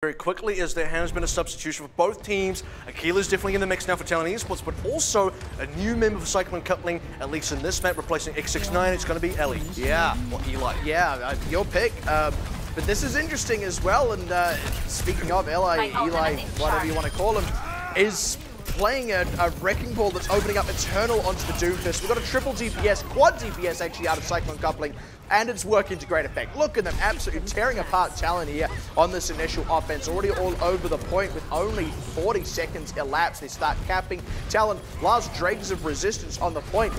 very quickly is there has been a substitution for both teams. Akila's definitely in the mix now for Talon Esports, but also a new member for Cyclone Coupling, at least in this map, replacing X69. It's going to be Ellie. Yeah. Or Eli. Yeah, your pick. But this is interesting as well, and speaking of Eli, whatever you want to call him, is playing a Wrecking Ball that's opening up Eternal onto the Doomfist. We've got a triple DPS, quad DPS actually out of Cyclone Coupling, and it's working to great effect. Look at them absolutely tearing apart Talon here on this initial offense. Already all over the point with only 40 seconds elapsed. They start capping Talon. Last dregs of resistance on the point.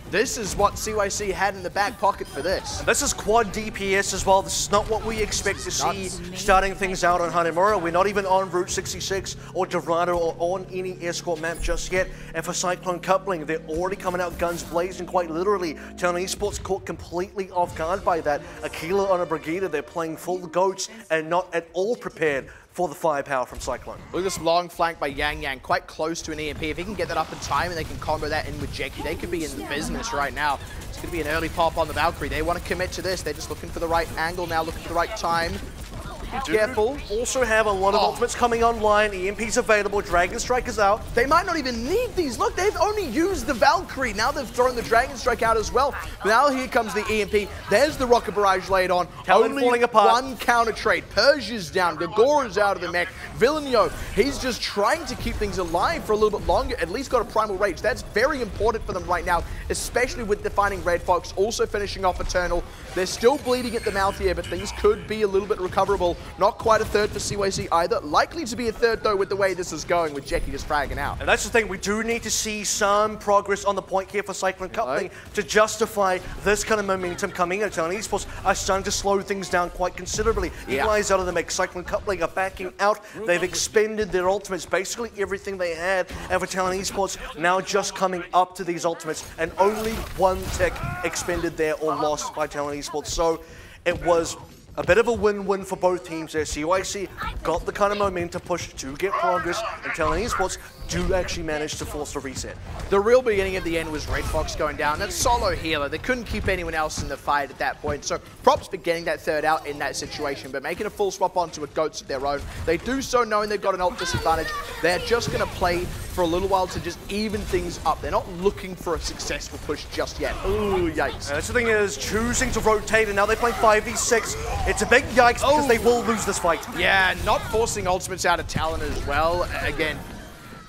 This is what CYC had in the back pocket for this. And this is quad DPS as well. This is not what we expect to see starting things out on Hanamura. We're not even on Route 66 or Dorado or on any escort map just yet. And for Cyclone Coupling, they're already coming out guns blazing quite literally. Talon Esports caught completely off guard by that. Aquila on a Brigida, they're playing full goats and not at all prepared for the firepower from Cyclone. Look at this long flank by Yang Yang, quite close to an EMP. If he can get that up in time and they can combo that in with Jackie, they could be in the business right now. It's going to be an early pop on the Valkyrie. They want to commit to this. They're just looking for the right angle now, looking for the right time. Be careful. Also have a lot of ultimates coming online. EMP's available. Dragon Strike is out. They might not even need these. Look, they've only used the Valkyrie. Now they've thrown the Dragon Strike out as well. Now here comes the EMP. There's the Rocket Barrage laid on. Talon only falling apart. One counter trade. Persia's down. Gagora's out of the mech. Villeneuve, he's just trying to keep things alive for a little bit longer. At least got a Primal Rage. That's very important for them right now, especially with defining Red Fox. Also finishing off Eternal. They're still bleeding at the mouth here, but things could be a little bit recoverable. Not quite a third for CYC either. Likely to be a third, though, with the way this is going, with Jackie just fragging out. And that's the thing. We do need to see some progress on the point here for Cyclone Coupling to justify this kind of momentum coming in. Talon Esports are starting to slow things down quite considerably. Eli's out of the mix. Cyclone Coupling are backing out. They've expended their ultimates, basically everything they had. And for Talon Esports, now just coming up to these ultimates, and only one tech expended there or lost by Talon Esports. So it was a bit of a win-win for both teams there. CYC got the kind of momentum push to get progress, and Talon Esports do actually manage to force a reset. The real beginning of the end was Red Fox going down. That solo healer, they couldn't keep anyone else in the fight at that point. So props for getting that third out in that situation, but making a full swap onto a Goats of their own. They do so knowing they've got an ult disadvantage. They're just going to play for a little while to just even things up. They're not looking for a successful push just yet. Ooh, yikes. And that's the thing is, choosing to rotate, and now they're playing 5v6. It's a big yikes because they will lose this fight. Yeah, not forcing ultimates out of Talon as well. Again,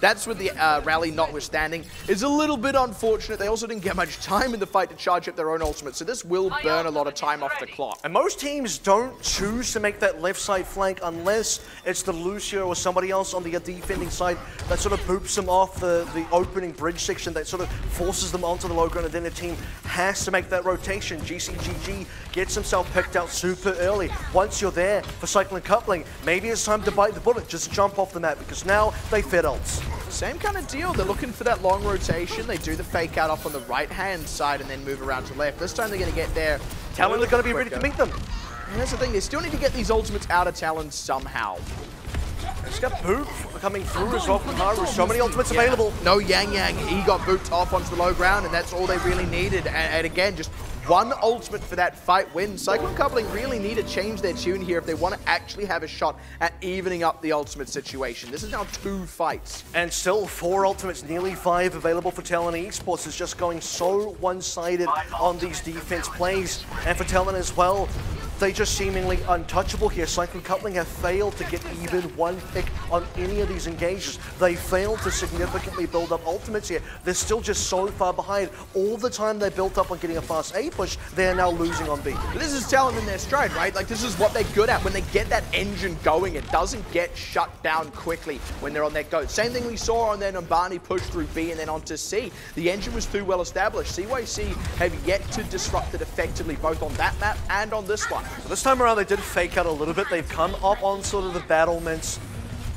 that's with the rally notwithstanding. It's a little bit unfortunate. They also didn't get much time in the fight to charge up their own ultimate, so this will burn a lot of time off the clock. And most teams don't choose to make that left side flank unless it's the Lucio or somebody else on the defending side that sort of boops them off the opening bridge section, that sort of forces them onto the low ground, and then the team has to make that rotation. GCGG gets himself picked out super early. Once you're there for Cyclone Coupling, maybe it's time to bite the bullet, just jump off the map, because now they fed ults. Same kind of deal. They're looking for that long rotation. They do the fake out off on the right-hand side and then move around to left. This time they're going to get there. Talon are going to be ready to meet them. And that's the thing. They still need to get these ultimates out of Talon somehow. It's got Boop coming through as well from Haru. So many ultimates available. No Yang Yang. He got booped off onto the low ground, and that's all they really needed. And again, just one ultimate for that fight win. Cyclone Coupling really need to change their tune here if they want to actually have a shot at evening up the ultimate situation. This is now 2 fights. And still 4 ultimates, nearly 5 available for Talon Esports. Is just going so one-sided on these defense plays. And for Talon as well, they just seemingly untouchable here. Cyclone Coupling have failed to get even one pick on any of these engages. They failed to significantly build up ultimates here. They're still just so far behind. All the time they built up on getting a fast A push, they're now losing on B. This is Talon in their stride, right? Like, this is what they're good at. When they get that engine going, it doesn't get shut down quickly when they're on their go. Same thing we saw on their Numbani push through B and then onto C. The engine was too well established. CYC have yet to disrupt it effectively, both on that map and on this one. So this time around, they did fake out a little bit. They've come up on sort of the battlements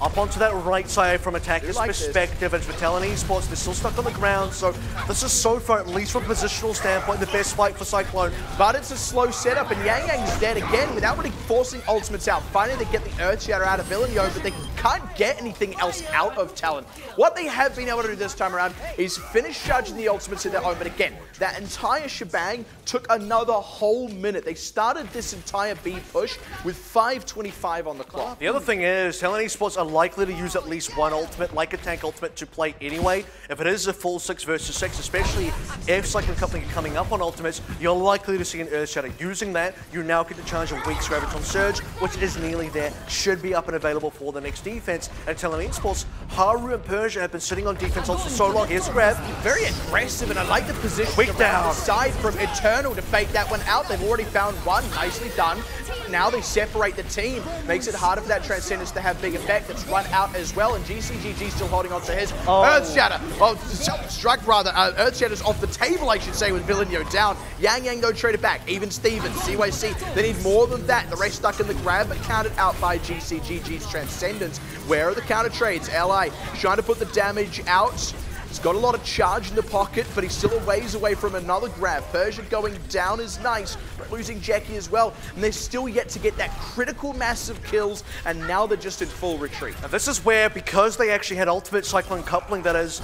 Up onto that right side from attacker's like perspective, and for Talon Esports, they're still stuck on the ground, so this is so far, at least from a positional standpoint, the best fight for Cyclone. But it's a slow setup, and Yang Yang's dead again without really forcing ultimates out. Finally, they get the Earth Shatter out of Villeneuve, but they can't get anything else out of Talon. What they have been able to do this time around is finish charging the ultimates in their own, but again, that entire shebang took another whole minute. They started this entire B push with 5:25 on the clock. The other thing is, Talon Esports are likely to use at least one ultimate, like a tank ultimate, to play anyway. If it is a full 6 versus 6, especially if Cyclone Coupling are coming up on ultimates, you're likely to see an Earth Shatter. Using that, you now get to charge a week's Graviton Surge, which is nearly there, should be up and available for the next defense. And Talon Esports, Haru and Persia have been sitting on defense for so long. Here's a grab. Very aggressive, and I like the position Weak down. the side from Eternal to fake that one out. They've already found one. Nicely done. Now they separate the team. Makes it harder for that Transcendence to have big effect. It's run out as well, and GCGG still holding on to his Earth Shatter. Oh, Self-Destruct rather. Earth Shatter's off the table, I should say, with Villeneuve down. Yang Yang, though, traded back. Even Stevens, CYC, they need more than that. The rest stuck in the grab, but counted out by GCGG's Transcendence. Where are the counter trades? LI trying to put the damage out. He's got a lot of charge in the pocket, but he's still a ways away from another grab. Persia going down is nice, but losing Jackie as well. And they're still yet to get that critical mass of kills, and now they're just in full retreat. Now this is where, because they actually had ultimate Cyclone Coupling, that is,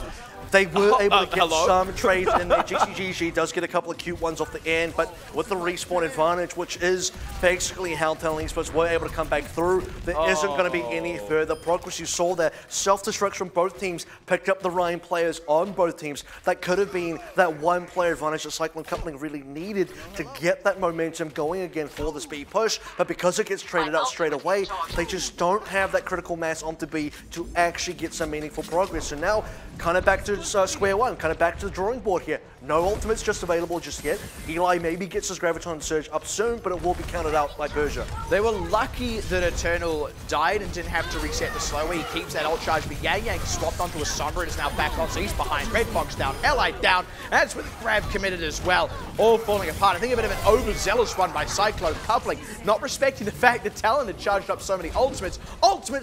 they were able to get some trades in there. GCGG does get a couple of cute ones off the end, but with the respawn advantage, which is basically how Talon Esports were able to come back through, there isn't going to be any further progress. You saw there, self-destruct from both teams, picked up the Ryan players on both teams. That could have been that one player advantage that Cyclone Coupling really needed to get that momentum going again for the speed push, but because it gets traded out straight away, they just don't have that critical mass onto B to actually get some meaningful progress. So now, kind of back to square one, kind of back to the drawing board here. No ultimates just available just yet. Eli maybe gets his Graviton Surge up soon, but it will be counted out by Persia. They were lucky that Eternal died and didn't have to reset the slow. He keeps that ult charge, but Yang Yang swapped onto a Sombra and is now back on, so he's behind. Red Fox down, Li down. That's with the grab committed as well. All falling apart. I think a bit of an overzealous one by Cyclone Coupling, not respecting the fact that Talon had charged up so many ultimates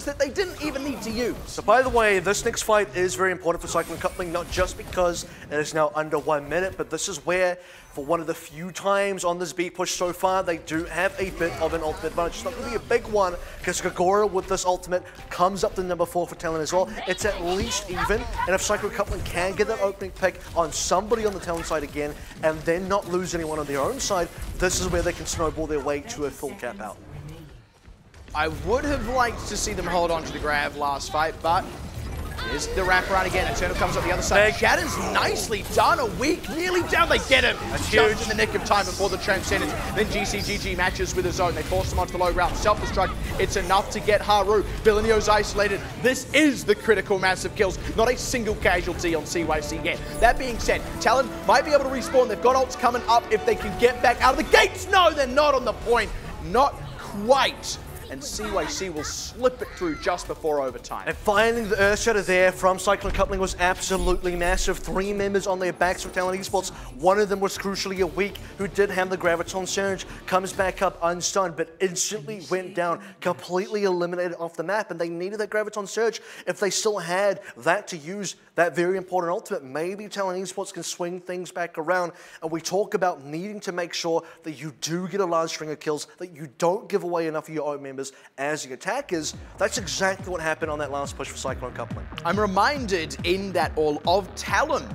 that they didn't even need to use. So by the way, this next fight is very important for Cyclone Coupling, not just because it is now under 1 minute, but this is where, for one of the few times on this B push so far, they do have a bit of an ultimate advantage. It's not going to be a big one, because Gagora with this ultimate comes up to number 4 for Talon as well. It's at least even, and if Cyclone Coupling can get that opening pick on somebody on the Talon side again, and then not lose anyone on their own side, this is where they can snowball their way to a full cap out. I would have liked to see them hold on to the grab last fight, but here's the wraparound again. Eternal comes up the other side. Shatter's nicely done. A week, nearly down. They get him. That's just huge. in the nick of time before the Transcendence. Then GCGG matches with his own. They force him onto the low ground. Self-destruct. It's enough to get Haru. Villeneuve's isolated. This is the critical mass of kills. Not a single casualty on CYC yet. That being said, Talon might be able to respawn. They've got ults coming up if they can get back out of the gates. No, they're not on the point. Not quite. And CYC will slip it through just before overtime. And finding the Earth Shatter there from Cyclone Coupling was absolutely massive. 3 members on their backs for Talon Esports. One of them was crucially a weak, who did have the Graviton Surge, comes back up unstunned, but instantly went down, completely eliminated off the map, and they needed that Graviton Surge. If they still had that to use, that very important ultimate, maybe Talon Esports can swing things back around. And we talk about needing to make sure that you do get a large string of kills, that you don't give away enough of your own members as the attackers. That's exactly what happened on that last push for Cyclone Coupling. I'm reminded in that all of Talon.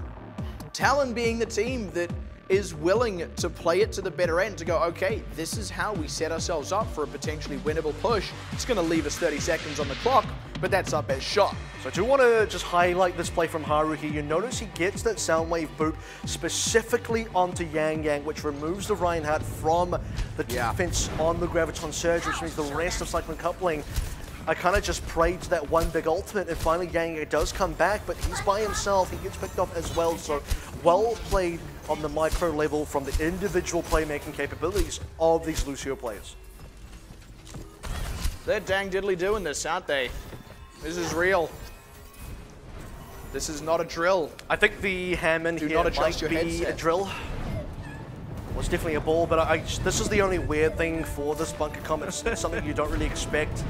Talon being the team that is willing to play it to the better end, to go, okay, this is how we set ourselves up for a potentially winnable push. It's going to leave us 30 seconds on the clock, but that's our best shot. So I do want to just highlight this play from Haru here. You notice he gets that Soundwave boot specifically onto Yang Yang, which removes the Reinhardt from the defense on the Graviton Surge, which means the rest of Cyclone Coupling, I kind of just prayed to that one big ultimate, and finally Yang Yang does come back, but he's by himself. He gets picked off as well, so well played on the micro level from the individual playmaking capabilities of these Lucio players. They're dang diddly doing this, aren't they? This is real. This is not a drill. I think the Hammond Do here not adjust might your be headset. a drill. Well, it's definitely a ball, but this is the only weird thing for this bunker comment. It's something you don't really expect.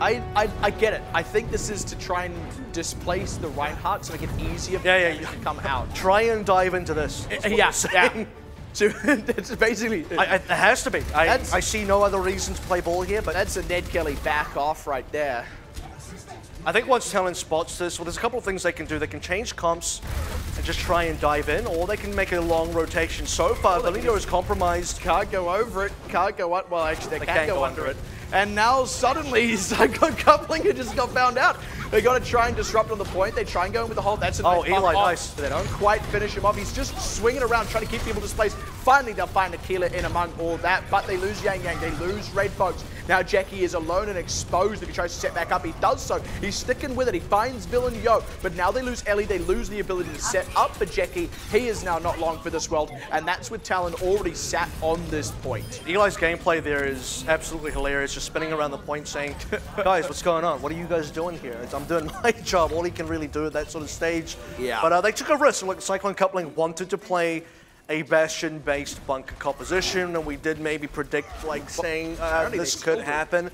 I get it. I think this is to try and displace the Reinhardt so make it easier for them to come out. Try and dive into this. Yeah. So that's basically it has to be. I see no other reason to play ball here, but that's a Ned Kelly back off right there. I think once Talon spots this, well, there's a couple of things they can do. They can change comps and just try and dive in, or they can make a long rotation. So far, Valinho is compromised. Can't go over it, can't go up. Well, actually, they can't go under it. And now suddenly, Cyclone coupling just got found out. They got to try and disrupt on the point. They try and go in with the hold. That's a nice Eli, nice. But they don't quite finish him off. He's just swinging around, trying to keep people displaced. Finally, they'll find a killer in among all that, but they lose Yang Yang. They lose Red Folks. Now Jackie is alone and exposed. If he tries to set back up, he does so. He's sticking with it. He finds Villain Yo, but now they lose Ellie. They lose the ability to set up for Jackie. He is now not long for this world, and that's with Talon already sat on this point. Eli's gameplay there is absolutely hilarious, just spinning around the point saying, guys, what's going on? What are you guys doing here? I'm doing my job. All he can really do at that sort of stage. Yeah. But they took a risk. Like, Cyclone Coupling wanted to play a Bastion-based bunker composition, and we did maybe predict, like, saying this could happen.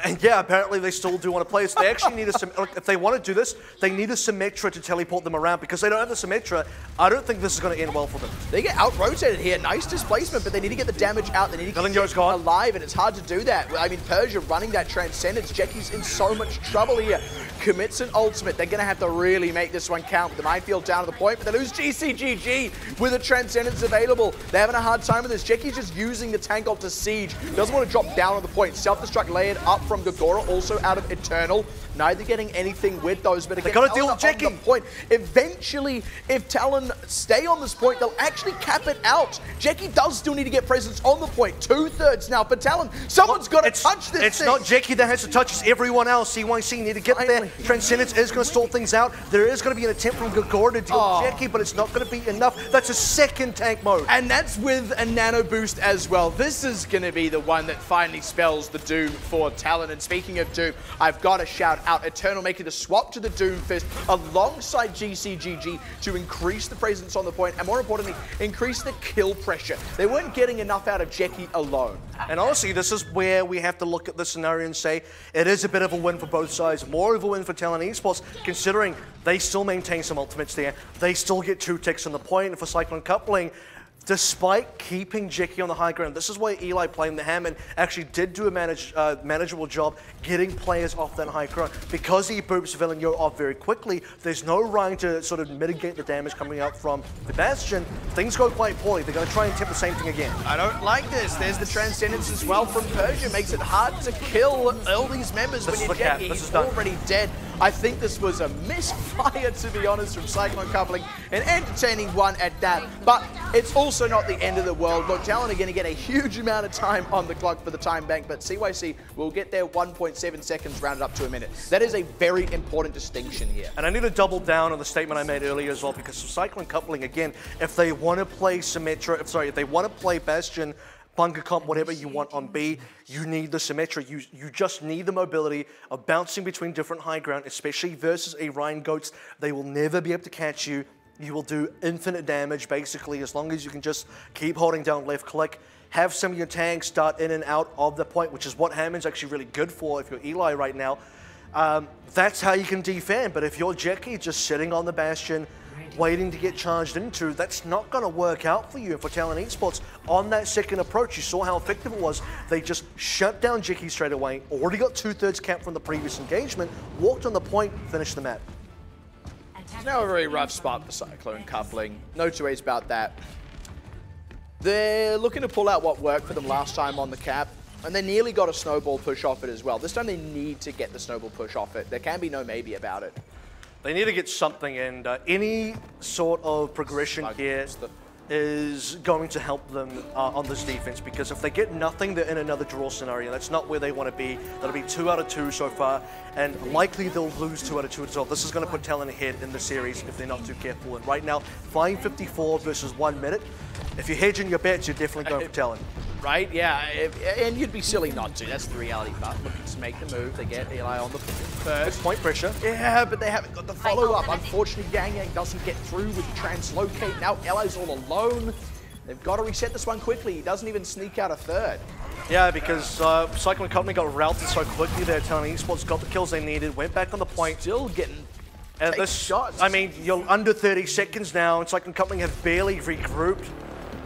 And yeah, apparently they still do want to play. So they actually need if they want to do this, they need a Symmetra to teleport them around. Because they don't have the Symmetra, I don't think this is going to end well for them. They get out-rotated here. Nice displacement, but they need to get the damage out. They need to keep it alive, and it's hard to do that. I mean, Persia running that Transcendence. Jackie's in so much trouble here. Commits an ultimate. They're going to have to really make this one count. With the minefield down to the point, but they lose GCGG with a Transcendence available. They're having a hard time with this. Jackie's just using the tank ult to siege. Doesn't want to drop down on the point. Self-destruct layered up from Gagora, also out of Eternal. Neither getting anything with those, but again, they got to deal with Jackie. Point. Eventually, if Talon stay on this point, they'll actually cap it out. Jackie does still need to get presence on the point. 2/3 now for Talon. Someone's got to touch this It's thing. not Jackie that has to touch, it's everyone else. CYC need to get there. Transcendence is going to stall things out. There is going to be an attempt from Gagora to deal with Jackie, but it's not going to be enough. That's a second tank mode. And that's with a nano boost as well. This is going to be the one that finally spells the doom for Talon. And speaking of doom, I've got to shout out Eternal making the swap to the Doom Fist alongside GCGG to increase the presence on the point and more importantly, increase the kill pressure. They weren't getting enough out of Jackie alone. And honestly, this is where we have to look at the scenario and say it is a bit of a win for both sides. More of a win for Talon Esports, considering they still maintain some ultimates there. They still get 2 ticks on the point. And for Cyclone Coupling, despite keeping Jackie on the high ground, this is why Eli playing the Hammond actually did do a manageable job getting players off that high ground. Because he boops Villain Yo off very quickly, there's no Ryan to sort of mitigate the damage coming out from the Bastion. Things go quite poorly. They're going to try and attempt the same thing again. I don't like this. There's the Transcendence as well from Persia. Makes it hard to kill all these members when you're Jackie. He's already dead. I think this was a misfire, to be honest, from Cyclone Coupling. An entertaining one at that. But it's also not the end of the world. Look, Talon are going to get a huge amount of time on the clock for the time bank, but CYC will get their 1.7 seconds rounded up to a minute. That is a very important distinction here. And I need to double down on the statement I made earlier as well, because for Cyclone Coupling, again, if they want to play Symmetra, if they want to play Bastion, bunker comp, whatever you want on B, you need the Symmetra. You just need the mobility of bouncing between different high ground, especially versus a Ryan Goats. They will never be able to catch you. You will do infinite damage, basically, as long as you can just keep holding down left click, have some of your tanks dart in and out of the point, which is what Hammond's actually really good for if you're Eli right now. That's how you can defend, but if you're Jackie just sitting on the Bastion, waiting to get charged into, that's not going to work out for you. And for Talon Esports, on that second approach, you saw how effective it was. They just shut down Jackie straight away, already got 2/3 cap from the previous engagement, walked on the point, finished the map. It's now a very rough spot for Cyclone Coupling. No two ways about that. They're looking to pull out what worked for them last time on the cap, and they nearly got a snowball push off it as well. This time they need to get the snowball push off it. There can be no maybe about it. They need to get something, and any sort of progression here is going to help them on this defense, because if they get nothing, they're in another draw scenario. That's not where they want to be. That'll be 2 out of 2 so far, and likely they'll lose 2 out of 2 as well. This is going to put Talon ahead in the series if they're not too careful. And right now, 5:54 versus 1 minute. If you're hedging your bets, you're definitely going for Talon. Right, yeah, and you'd be silly not to. That's the reality. But looking to make the move, they get Eli on the first. Point pressure. Yeah, but they haven't got the follow-up. Unfortunately, Yang Yang doesn't get through with Translocate. Now Eli's all alone. They've got to reset this one quickly. He doesn't even sneak out a third. Yeah, because Cyclone Company got routed so quickly there. Talon Esports got the kills they needed, went back on the point. Still getting shots. I mean, you're under 30 seconds now, and Cyclone Company have barely regrouped.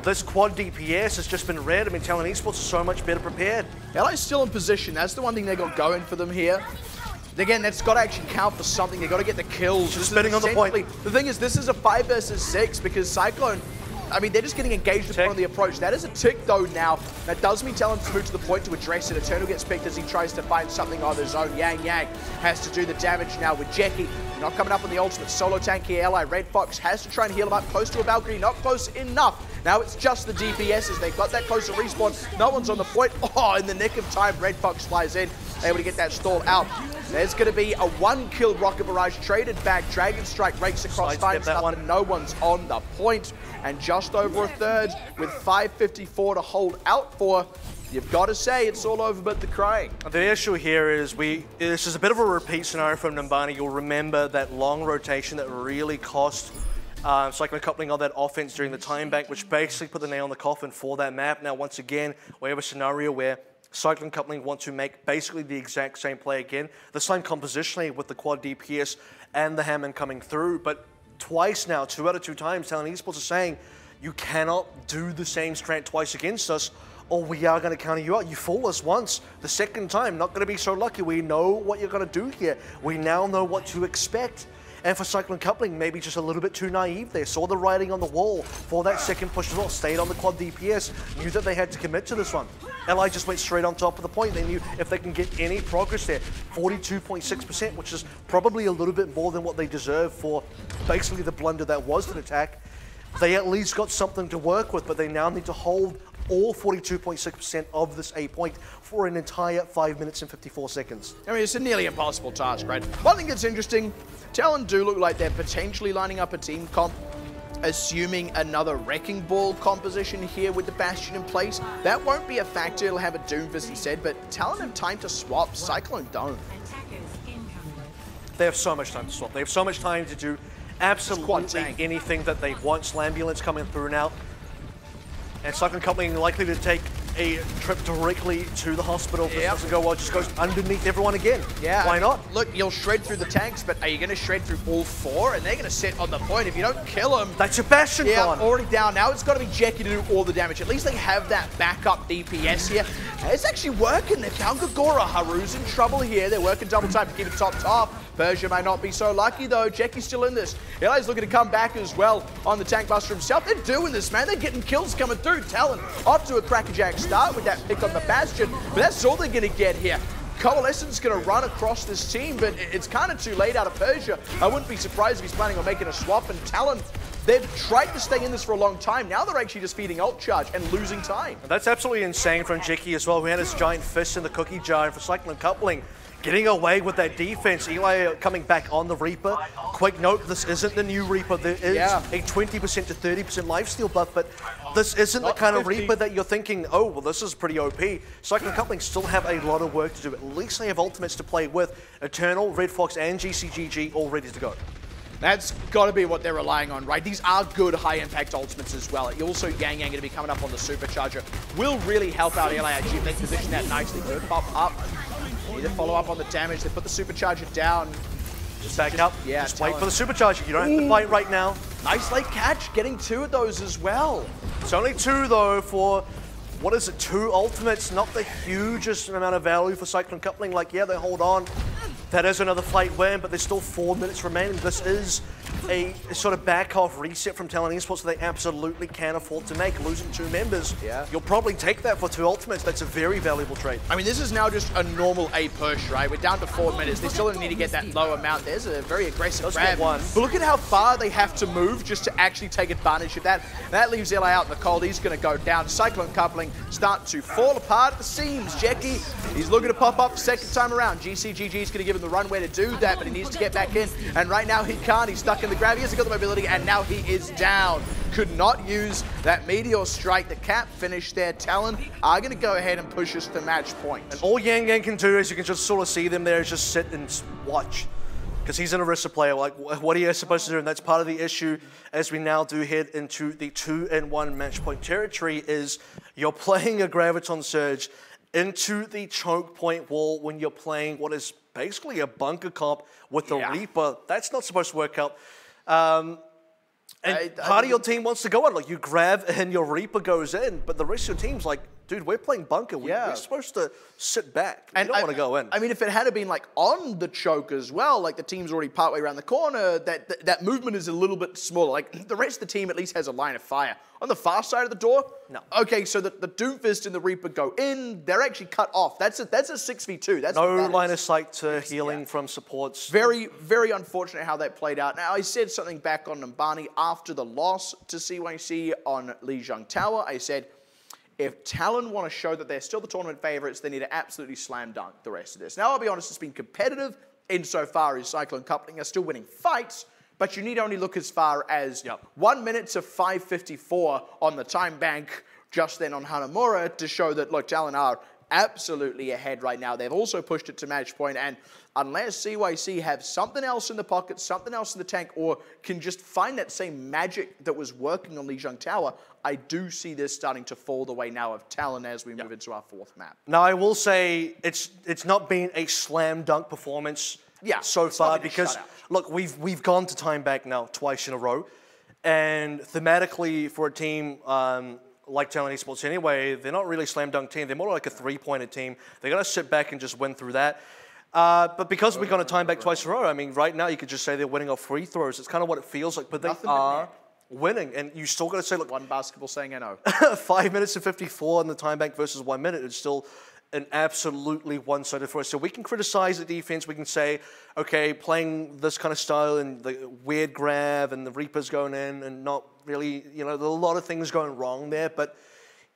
This quad DPS has just been red. I mean, Talon Esports is so much better prepared. LA's still in position. That's the one thing they got going for them here. Again, that's got to actually count for something. They got to get the kills. Just spinning on the point. The thing is, this is a 5 versus 6 because Cyclone, I mean, they're just getting engaged upon the approach. That is a tick, though, now. That does mean Talon to move to the point to address it. Eternal gets picked as he tries to find something on his own. Yang has to do the damage now with Jackie. Not coming up on the ultimate solo tank here. LA Red Fox has to try and heal him up close to a Valkyrie. Not close enough. Now it's just the DPSs. They've got that closer respawn. No one's on the point. Oh, in the nick of time, Red Fox flies in, able to get that stall out. There's going to be a 1-kill Rocket Barrage traded back. Dragon Strike rakes across time stuff, and no one's on the point. And just over a third with 5:54 to hold out for. You've got to say it's all over but the crying. The issue here is this is a bit of a repeat scenario from Numbani. You'll remember that long rotation that really cost Cyclone Coupling on that offense during the time bank, which basically put the nail in the coffin for that map. Now, once again, we have a scenario where Cyclone Coupling want to make basically the exact same play again. This time compositionally with the quad DPS and the Hammond coming through, but twice now, 2 out of 2 times, Talon Esports is saying, you cannot do the same strat twice against us, or we are going to counter you out. You fool us once, the second time, not going to be so lucky. We know what you're going to do here. We now know what to expect. And for Cyclone Coupling, maybe just a little bit too naive there. Saw the writing on the wall for that second push as well. Stayed on the quad DPS. Knew that they had to commit to this one. LI just went straight on top of the point. They knew if they can get any progress there, 42.6%, which is probably a little bit more than what they deserve for basically the blunder that was an attack. They at least got something to work with, but they now need to hold all 42.6% of this A point for an entire 5 minutes and 54 seconds. I mean, it's a nearly impossible task, right? One thing that's interesting, Talon do look like they're potentially lining up a team comp, assuming another Wrecking Ball composition here with the Bastion in place. That won't be a factor, it'll have a Doomfist instead, but Talon have time to swap, Cyclone don't. They have so much time to swap. They have so much time to do absolutely anything that they want. Slambulance coming through now. And Cyclone Company likely to take a trip directly to the hospital. If this doesn't go well, just goes underneath everyone again. Yeah. Why not? Look, you'll shred through the tanks, but are you going to shred through all 4? And they're going to sit on the point. If you don't kill them... That's your Bastion gone. Already down. Now it's got to be Jackie to do all the damage. At least they have that backup DPS here. It's actually working. They found Gagora. Haru's in trouble here. They're working double time to keep it top. Persia may not be so lucky, though. Jackie's still in this. LA's looking to come back as well on the Tank Buster himself. They're doing this, man. They're getting kills coming through. Talon off to a crackerjack start with that pick on the Bastion, but that's all they're going to get here. Coalescence going to run across this team, but it's kind of too late out of Persia. I wouldn't be surprised if he's planning on making a swap, and Talon, they've tried to stay in this for a long time. Now they're actually just feeding ult charge and losing time. That's absolutely insane from Jackie as well, who had his giant fist in the cookie jar, and for Cyclone Coupling, getting away with that defense. Eli coming back on the Reaper. Quick note, this isn't the new Reaper. There is a 20% to 30% lifesteal buff, but this isn't the kind of Reaper that you're thinking, oh, well, this is pretty OP. Cyclone Coupling still have a lot of work to do. At least they have ultimates to play with. Eternal, Red Fox, and GCGG all ready to go. That's got to be what they're relying on, right? These are good high-impact ultimates as well. Also, Yang going to be coming up on the Supercharger. Will really help out LAIG if they position that nicely. Good pop up. Need to follow up on the damage. They put the Supercharger down. Just back up. Yeah, just wait for the Supercharger. You don't have to fight right now. Nice late catch. Getting 2 of those as well. It's only 2, though, for... What is it? 2 ultimates, not the hugest amount of value for Cyclone Coupling. Like, yeah, they hold on. That is another fight win, but there's still 4 minutes remaining. This is a sort of back-off reset from Talon Esports that they absolutely can afford to make. Losing 2 members, you'll probably take that for 2 ultimates. That's a very valuable trade. I mean, this is now just a normal A push, right? We're down to 4 minutes. They still need to get that low amount. There's a very aggressive grab. But look at how far they have to move just to actually take advantage of that. That leaves LA out in the cold. He's going to go down. Cyclone Coupling start to fall apart at the seams. Jackie, he's looking to pop up second time around. GCGG is going to give him the runway to do that, but he needs to get back in. And right now he can't. He's stuck in the grab. He hasn't got the mobility, and now he is down. Could not use that Meteor Strike. The cap finish there. Talon are going to go ahead and push us to match point. And all Yang can do, as you can just sort of see them there, is just sit and watch. because he's an Orisa player. Like, what are you supposed to do? And that's part of the issue as we now do head into the 2-in-1 match point territory is you're playing a Graviton Surge into the choke point wall when you're playing what is basically a bunker comp with the Reaper. That's not supposed to work out. And part of your team wants to go on. Like, you grab and your Reaper goes in, but the rest of your team's like, dude, we're playing bunker. We're supposed to sit back. And you don't want to go in. I mean, if it had been like on the choke as well, like the team's already partway around the corner, that movement is a little bit smaller. Like the rest of the team at least has a line of fire. On the far side of the door, no. Okay, so the Doomfist and the Reaper go in. They're actually cut off. That's a 6v2. That's no line of sight to healing from supports. Very, very unfortunate how that played out. Now, I said something back on Numbani after the loss to CYC on Lijiang Tower. I said, if Talon want to show that they're still the tournament favorites, they need to absolutely slam dunk the rest of this. Now, I'll be honest, it's been competitive insofar as Cyclone Coupling are still winning fights, but you need only look as far as 1 minute to 5:54 on the time bank just then on Hanamura to show that, look, Talon are absolutely ahead right now. They've also pushed it to match point, and unless CYC have something else in the pocket, something else in the tank, or can just find that same magic that was working on Lijiang Tower, I do see this starting to fall the way now of Talon as we move into our fourth map. Now, I will say it's not been a slam dunk performance so far because, look, we've gone to time back now twice in a row, and thematically for a team like Talon Esports anyway, they're not really slam dunk team. They're more like a three-pointed team. They're going to sit back and just win through that. But because we've gone to time back twice in a row, I mean, right now you could just say they're winning off free throws. It's kind of what it feels like, but they are winning. And you still got to say, look, one basketball saying I know. 5 minutes and 54 in the time bank versus 1 minute. It's still an absolutely one-sided for us. So we can criticize the defense. We can say, okay, playing this kind of style and the weird grab and the Reapers going in and not really, you know, there's a lot of things going wrong there. But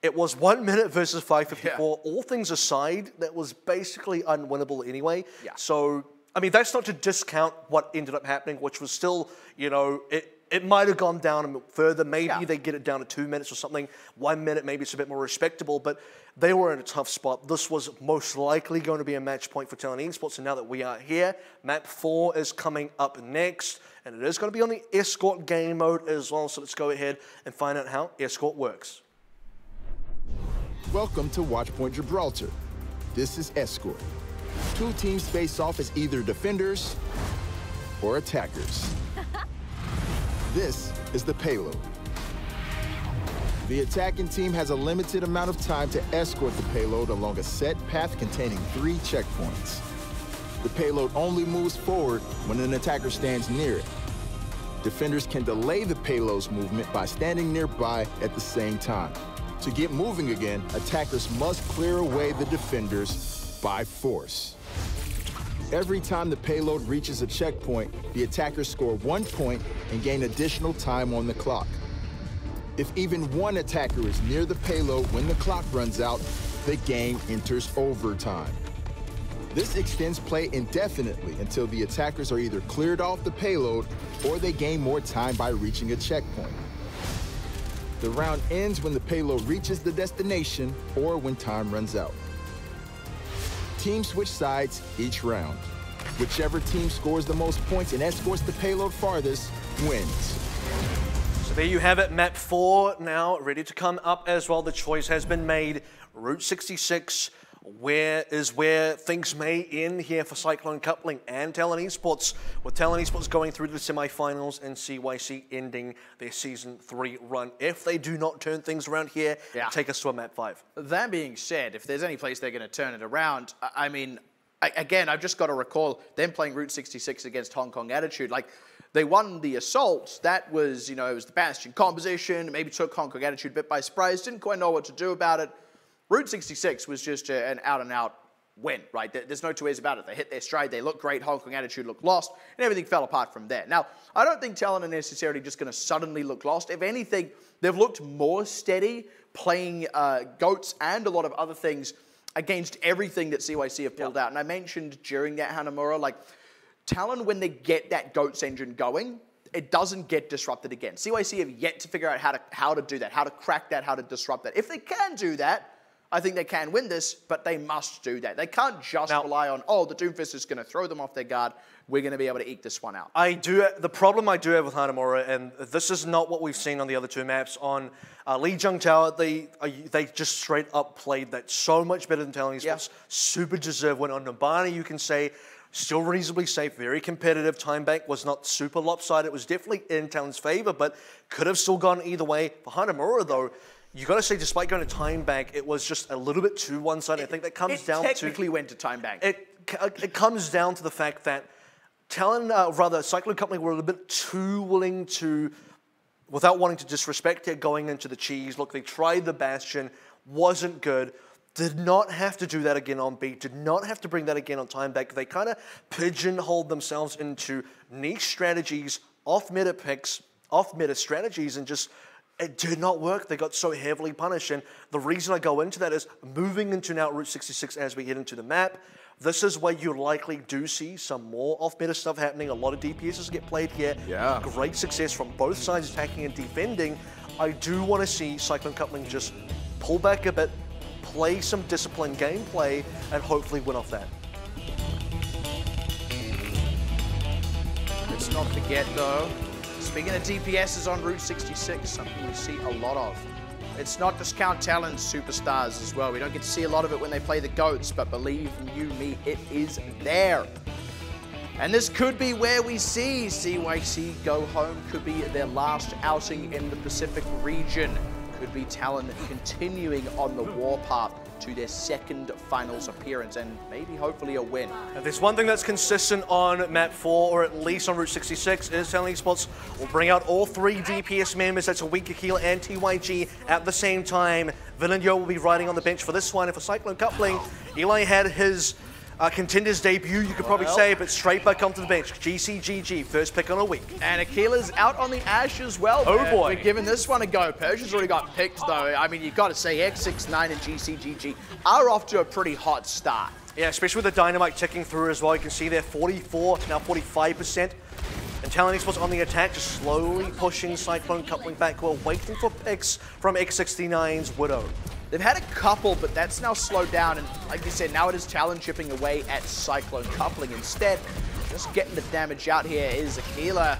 it was 1 minute versus 5:54. All things aside, that was basically unwinnable anyway. So, I mean, that's not to discount what ended up happening, which was still, you know, it might have gone down further. Maybe they get it down to 2 minutes or something. 1 minute, maybe it's a bit more respectable, but they were in a tough spot. This was most likely going to be a match point for Talon Esports, and now that we are here, map 4 is coming up next, and it is going to be on the Escort game mode as well, so let's go ahead and find out how Escort works. Welcome to Watchpoint Gibraltar. This is Escort. Two teams face off as either defenders or attackers. This is the payload. The attacking team has a limited amount of time to escort the payload along a set path containing 3 checkpoints. The payload only moves forward when an attacker stands near it. Defenders can delay the payload's movement by standing nearby at the same time. To get moving again, attackers must clear away the defenders by force. Every time the payload reaches a checkpoint, the attackers score 1 point and gain additional time on the clock. If even one attacker is near the payload when the clock runs out, the game enters overtime. This extends play indefinitely until the attackers are either cleared off the payload or they gain more time by reaching a checkpoint. The round ends when the payload reaches the destination or when time runs out. Teams switch sides each round. Whichever team scores the most points and escorts the payload farthest wins. So there you have it, map 4 now ready to come up as well. The choice has been made. Route 66, where things may end here for Cyclone Coupling and Talon Esports, with Talon Esports going through to the semifinals and CYC ending their Season 3 run. If they do not turn things around here, take us to a map 5. That being said, if there's any place they're going to turn it around, I mean, again, I've just got to recall them playing Route 66 against Hong Kong Attitude. Like, they won the assault. That was, you know, it was the Bastion composition. Maybe took Hong Kong Attitude a bit by surprise. Didn't quite know what to do about it. Route 66 was just an out-and-out win, right? There's no two ways about it. They hit their stride. They looked great. Hong Kong Attitude looked lost. And everything fell apart from there. Now, I don't think Talon are necessarily just going to suddenly look lost. If anything, they've looked more steady playing GOATs and a lot of other things against everything that CYC have pulled out. And I mentioned during that Hanamura, like, Talon, when they get that GOATS engine going, it doesn't get disrupted again. CYC have yet to figure out how to do that, how to crack that, how to disrupt that. If they can do that, I think they can win this, but they must do that. They can't just rely on, oh, the Doomfist is going to throw them off their guard. We're going to be able to eke this one out. The problem I do have with Hanamura, and this is not what we've seen on the other two maps, on Lee Jung Tower, they just straight up played that so much better than Talon Esports. Super deserved win. On Nabani, you can say, still reasonably safe, very competitive. Time bank was not super lopsided. It was definitely in Talon's favor, but could have still gone either way. For Hanamura, though, you got to say, despite going to time bank, it was just a little bit too one-sided. I think that comes down to... It technically went to time bank. It comes down to the fact that Talon, Cyclone Coupling were a little bit too willing to, without wanting to disrespect it, going into the cheese. Look, they tried the Bastion, wasn't good. Did not have to do that again on B, did not have to bring that again on time back. They kind of pigeonholed themselves into niche strategies, off-meta picks, off-meta strategies, and just... it did not work. They got so heavily punished. And the reason I go into that is moving into now Route 66 as we get into the map, this is where you likely do see some more off-meta stuff happening. A lot of DPSs get played here. Yeah. Great success from both sides, attacking and defending. I do want to see Cyclone Coupling just pull back a bit, play some disciplined gameplay, and hopefully win off that. Let's not forget, though, speaking of DPSs on Route 66, something we see a lot of. It's not discount Talon superstars as well. We don't get to see a lot of it when they play the GOATs, but believe you me, it is there. And this could be where we see CYC go home. Could be their last outing in the Pacific region. Could be Talon continuing on the warpath to their second finals appearance and maybe hopefully a win. If there's one thing that's consistent on map 4, or at least on Route 66, is Talon Esports will bring out all 3 DPS members. That's a Weaker Heal and TYG at the same time. Villeneuve will be riding on the bench for this one. And for Cyclone Coupling, Eli had his Contenders debut, you could probably say, but straight back onto the bench. GCGG, first pick on a week. And Akila's out on the Ash as well. Oh boy. We're giving this one a go. Persia's already got picked though. I mean, you've got to say X69 and GCGG are off to a pretty hot start. Yeah, especially with the Dynamite ticking through as well. You can see they're 44, now 45%. And Talon Esports on the attack, just slowly pushing Cyclone Coupling back. We're waiting for picks from X69's Widow. They've had a couple, but that's now slowed down. And like you said, now it is Talon chipping away at Cyclone Coupling instead. Just getting the damage out here is Aquila.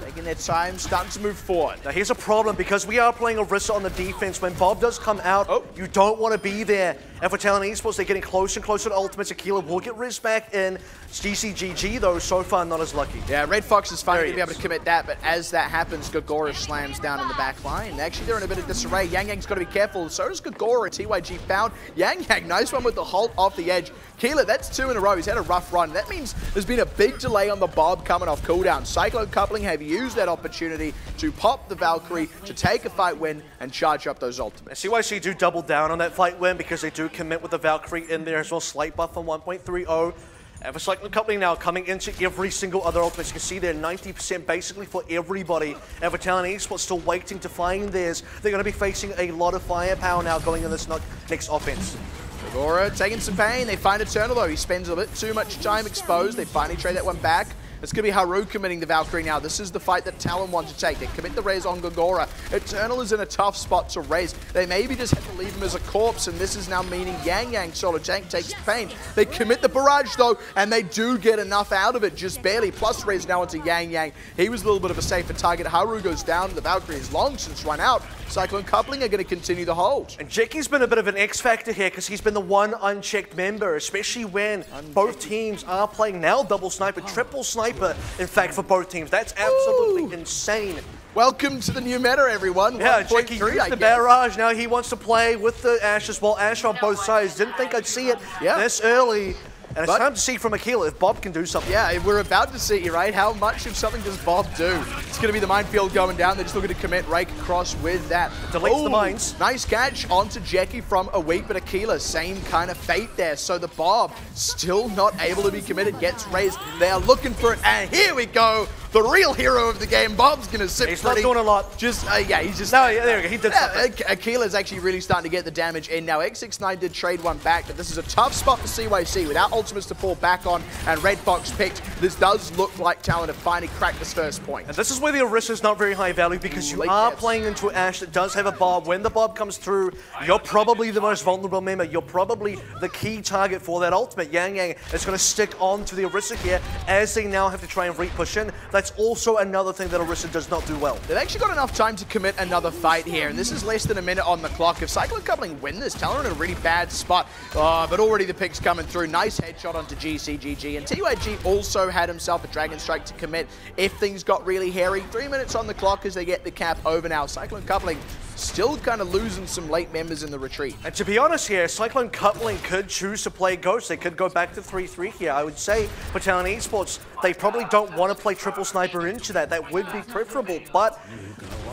Taking their time, starting to move forward. Now here's a problem, because we are playing Orisa on the defense. When Bob does come out, you don't want to be there. And for Talon Esports, they're getting closer and closer to ultimates. Aquila will get Riz back in. GCGG, though, so far not as lucky. Yeah, Red Fox is finally going to be able to commit that, but as that happens, Gagora slams down in the back line. Actually, they're in a bit of disarray. Yang Yang's got to be careful. So does Gagora. TYG found Yang Yang. Nice one with the halt off the edge. Keeler, that's 2 in a row. He's had a rough run. That means there's been a big delay on the Bob coming off cooldown. Cyclone Coupling have used that opportunity to pop the Valkyrie, to take a fight win, and charge up those ultimates. CYC do double down on that fight win because they do commit with the Valkyrie in there as well. Slight buff on 1.30. And for Cyclone Coupling now coming into every single other ultimate. You can see they're 90% basically for everybody. And for Talon Esports still waiting to find theirs. They're going to be facing a lot of firepower now going in this next offense. Gagora taking some pain. They find Eternal though. He spends a bit too much time exposed. They finally trade that one back. It's going to be Haru committing the Valkyrie now. This is the fight that Talon want to take. They commit the raise on Gagora. Eternal is in a tough spot to raise. They maybe just have to leave him as a corpse, and this is now meaning Yang Yang solo tank takes pain. They commit the barrage though, and they do get enough out of it, just barely. Plus raise now into Yang Yang. He was a little bit of a safer target. Haru goes down. The Valkyrie is long since run out. Cyclone Coupling are going to continue the hold. And Jackie's been a bit of an X factor here because he's been the one unchecked member, especially when both teams are playing now double sniper, triple sniper, in fact, for both teams. That's absolutely insane. Welcome to the new meta, everyone. Yeah, Jackie used the barrage. Now he wants to play with the Ashe as well. Ashe on both sides. Didn't think I'd see it this early. And it's time to see from Aquila if Bob can do something. Yeah, we're about to see, right? How much of something does Bob do? It's going to be the minefield going down. They're just looking to commit rake across with that. Deletes the mines. Nice catch onto Jackie from a weak, but Aquila, same kind of fate there. So the Bob, still not able to be committed, gets raised. They are looking for it, and here we go. the real hero of the game. Bob's going to sit He's pretty. not doing a lot. Just, yeah, he's just... No, yeah, there we go. He did something. Akila's actually really starting to get the damage in now. X69 did trade one back, but this is a tough spot for CYC. Without ultimates to fall back on and Red Fox picked, this does look like Talon have finally cracked this first point. And this is where the Orisa is not very high value because you are playing into Ashe that does have a Bob. When the Bob comes through, you're probably the most vulnerable member. You're probably the key target for that ultimate. Yang Yang is going to stick on to the Orisa here as they now have to try and re-push in. That's also another thing that Orisa does not do well. They've actually got enough time to commit another fight here, and this is less than a minute on the clock. If Cyclone Coupling win this, Talon in a really bad spot. But already the picks coming through. Nice headshot onto GCGG, and TYG also had himself a Dragon Strike to commit if things got really hairy. 3 minutes on the clock as they get the cap over now. Cyclone Coupling still kind of losing some late members in the retreat. And to be honest here, Cyclone Coupling could choose to play Ghost. They could go back to 3-3 here. I would say for Talon Esports, they probably don't want to play triple sniper into that. That would be preferable, but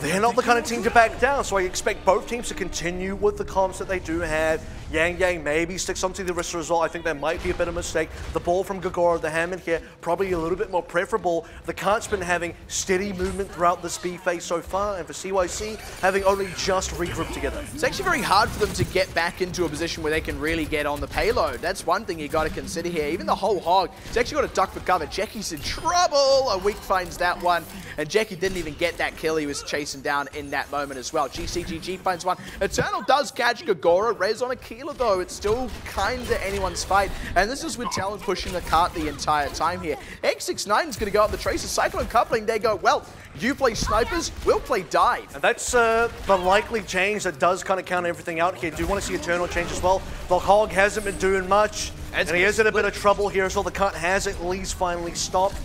they're not the kind of team to back down. So I expect both teams to continue with the comps that they do have. Yang Yang maybe sticks onto the Orisa as well. I think that might be a bit of a mistake. The ball from Gagora, the Hammond here, probably a little bit more preferable. The Kart's been having steady movement throughout this B phase so far, and for CYC, having only just regrouped together. It's actually very hard for them to get back into a position where they can really get on the payload. That's one thing you got to consider here. Even the whole hog, he's actually got to duck for cover. Jackie's in trouble. A weak finds that one, and Jackie didn't even get that kill he was chasing down in that moment as well. GCGG finds one. Eternal does catch Gagora. Rez on Aquila though. It's still kind of anyone's fight, and this is with Talon pushing the cart the entire time here. X69 is going to go up the Tracer. Cyclone Coupling, they go, well, you play snipers, we'll play dive. And that's the likely change that does kind of count everything out here. Do you want to see Eternal change as well? The hog hasn't been doing much, and he is in a bit of trouble here, so the cut has at least finally stopped.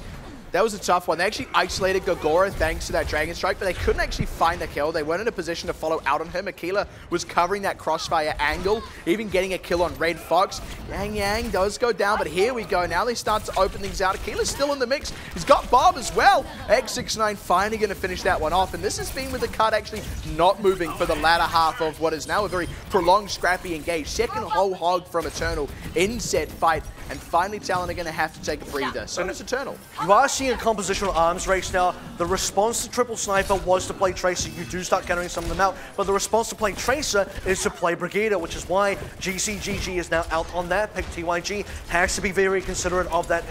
That was a tough one. They actually isolated Gagora thanks to that Dragon Strike, but they couldn't actually find a kill. They weren't in a position to follow out on him. Aquila was covering that crossfire angle, even getting a kill on Red Fox. Yang Yang does go down, but here we go. Now they start to open things out. Aquila's still in the mix. He's got Bob as well. X69 finally going to finish that one off, and this has been with the card actually not moving for the latter half of what is now a very prolonged, scrappy engage. Second whole hog from Eternal in said fight, and finally Talon are going to have to take a breather. So it's Eternal. You are seeing a compositional arms race now. The response to triple sniper was to play Tracer. You do start countering some of them out, but the response to playing Tracer is to play Brigida, which is why GCGG is now out on that pick. TYG has to be very considerate of that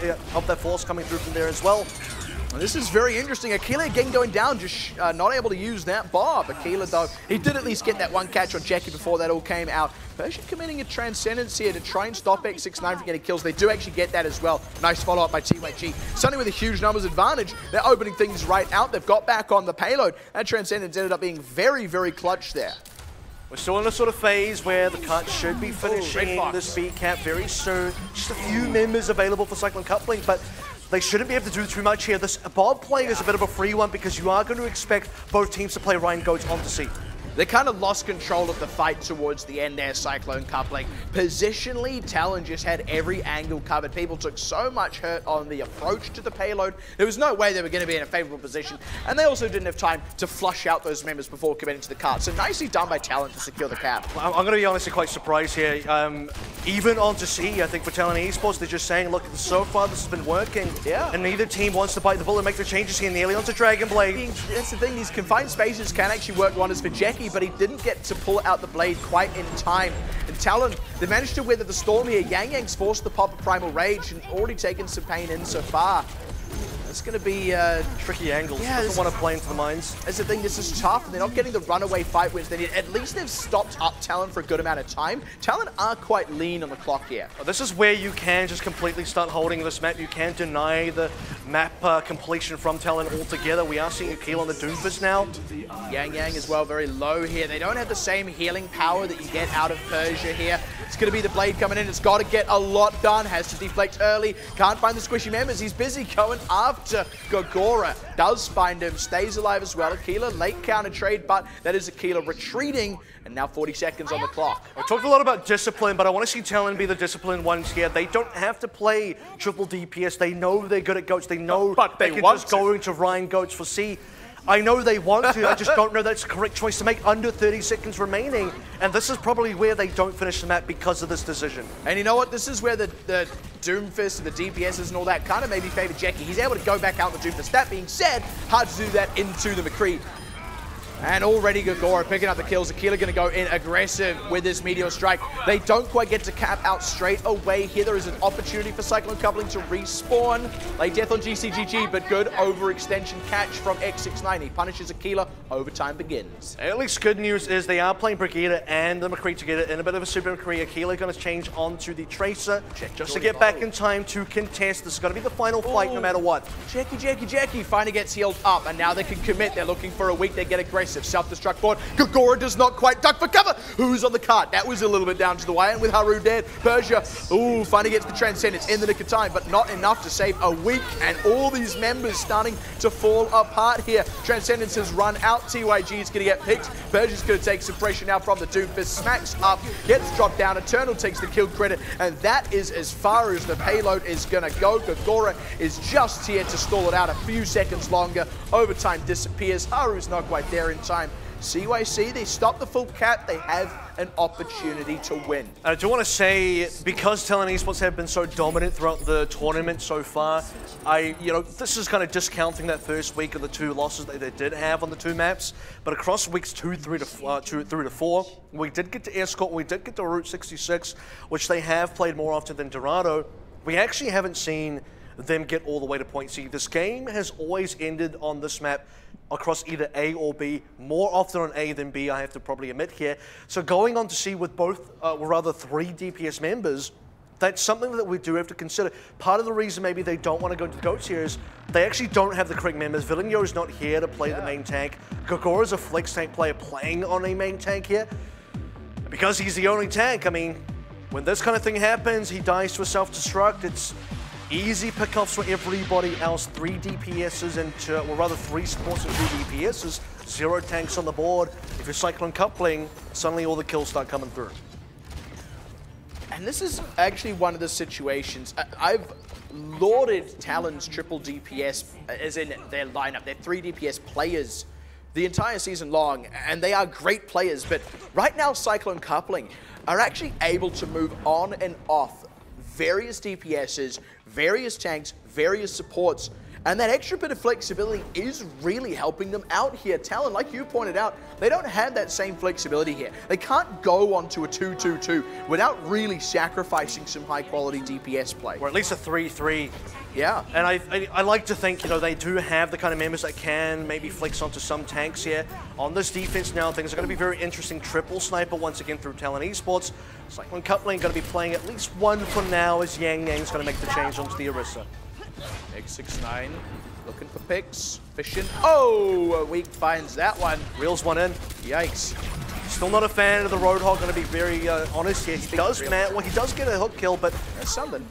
force coming through from there as well. This is very interesting. Aquila again going down, just not able to use that Bob. Aquila, though, he did at least get that one catch on Jackie before that all came out. Persian committing a transcendence here to try and stop X69 from getting kills. They do actually get that as well. Nice follow-up by TYG. Suddenly with a huge numbers advantage, they're opening things right out. They've got back on the payload. That transcendence ended up being very, very clutch there. We're still in a sort of phase where the cut should be finishing this B cap very soon. Just a few members available for Cyclone Coupling, but they shouldn't be able to do too much here. This Bob playing is a bit of a free one because you are going to expect both teams to play Ryan Goats onto C. They kind of lost control of the fight towards the end there, Cyclone Coupling. Positionally, Talon just had every angle covered. People took so much hurt on the approach to the payload. There was no way they were going to be in a favorable position. And they also didn't have time to flush out those members before committing to the cart. So nicely done by Talon to secure the cap. I'm going to be honestly quite surprised here. Even onto C, I think for Talon Esports, they're just saying, look, so far this has been working. Yeah. And neither team wants to bite the bullet and make the changes here. Nearly onto Dragon Blade. That's the thing, these confined spaces can actually work wonders for Jackie, but he didn't get to pull out the blade quite in time. And Talon, they managed to weather the storm here. Yang Yang's forced the pop of Primal Rage and already taken some pain in so far. It's going to be tricky angles. Yeah, doesn't want to play into the mines. That's the thing, this is tough, and they're not getting the runaway fight wins they need. At least they've stopped up Talon for a good amount of time. Talon are quite lean on the clock here. This is where you can just completely start holding this map. You can deny the map completion from Talon altogether. We are seeing Aquila on the Doomfist now. Yang Yang as well, very low here. They don't have the same healing power that you get out of Persia here. It's going to be the blade coming in. It's got to get a lot done. Has to deflect early. Can't find the squishy members. He's busy going after Gagora. Does find him. Stays alive as well. Aquila, late counter trade, but that is Aquila retreating. And now 40 seconds on the clock. I talked a lot about discipline, but I want to see Talon be the disciplined ones here. They don't have to play triple DPS. They know they're good at goats. They know they can just go into Ryan Goats for C. I know they want to, I just don't know that's the correct choice to make under 30 seconds remaining. And this is probably where they don't finish the map because of this decision. And you know what? This is where the Doomfist and the DPSs and all that kind of maybe favor Jackie. He's able to go back out the Doomfist. That being said, hard to do that into the McCree. And already Gagora picking up the kills. Aquila going to go in aggressive with this Meteor Strike. They don't quite get to cap out straight away here. There is an opportunity for Cyclone Coupling to respawn. Late death on GCGG, but good overextension catch from X69. He punishes Aquila. Overtime begins. At least good news is they are playing Brigida and the McCree together in a bit of a super McCree. Aquila going to change onto the Tracer just to get back in time to contest. This is going to be the final fight no matter what. Jackie finally gets healed up, and now they can commit. They're looking for a weak. They get aggressive. Self-destruct board. Gagora does not quite duck for cover. Who's on the cart? That was a little bit down to the wire. And with Haru dead, Persia, finally gets the Transcendence in the nick of time, but not enough to save a week. And all these members starting to fall apart here. Transcendence has run out. TYG is going to get picked. Persia's going to take some pressure now from the Doomfist. Smacks up, gets dropped down. Eternal takes the kill credit, and that is as far as the payload is going to go. Gagora is just here to stall it out a few seconds longer. Overtime disappears. Haru's not quite there in time. CYC, they stop the full cap. They have an opportunity to win. I do want to say, because Talon Esports have been so dominant throughout the tournament so far, this is kind of discounting that first week of the 2 losses that they did have on the 2 maps. But across weeks 2 through to 4, we did get to Escort, we did get to Route 66, which they have played more often than Dorado. We actually haven't seen them get all the way to point C. This game has always ended on this map across either A or B, more often on A than B, I have to probably admit here. So going on to C with both, or rather 3 DPS members, that's something that we do have to consider. Part of the reason maybe they don't want to go to the GOATs here is they actually don't have the correct members. Villeneuve is not here to play the main tank. Gagora is a flex tank player playing on a main tank here. Because he's the only tank, I mean, when this kind of thing happens, he dies to a self-destruct, it's easy pickoffs for everybody else. 3 DPSs and, well, rather 3 supports and 2 DPSs. 0 tanks on the board. If you're Cyclone Coupling, suddenly all the kills start coming through. And this is actually one of the situations. I've lauded Talon's triple DPS, as in their lineup. They're 3 DPS players the entire season long, and they are great players. But right now, Cyclone Coupling are actually able to move on and off various DPSs, various tanks, various supports, and that extra bit of flexibility is really helping them out here. Talon, like you pointed out, they don't have that same flexibility here. They can't go onto a 2-2-2 without really sacrificing some high-quality DPS play. Or at least a 3-3. Yeah. And I like to think, they do have the kind of members that can maybe flex onto some tanks here. On this defense now, things are going to be very interesting. Triple sniper once again through Talon Esports. Cyclone Coupling going to be playing at least 1 for now as Yang Yang's going to make the change onto the Orisa. X69 looking for picks. Fishing. Oh, Weak finds that one. Reels one in. Yikes. Still not a fan of the Roadhog, going to be very honest here. He does get a hook kill, but there's something.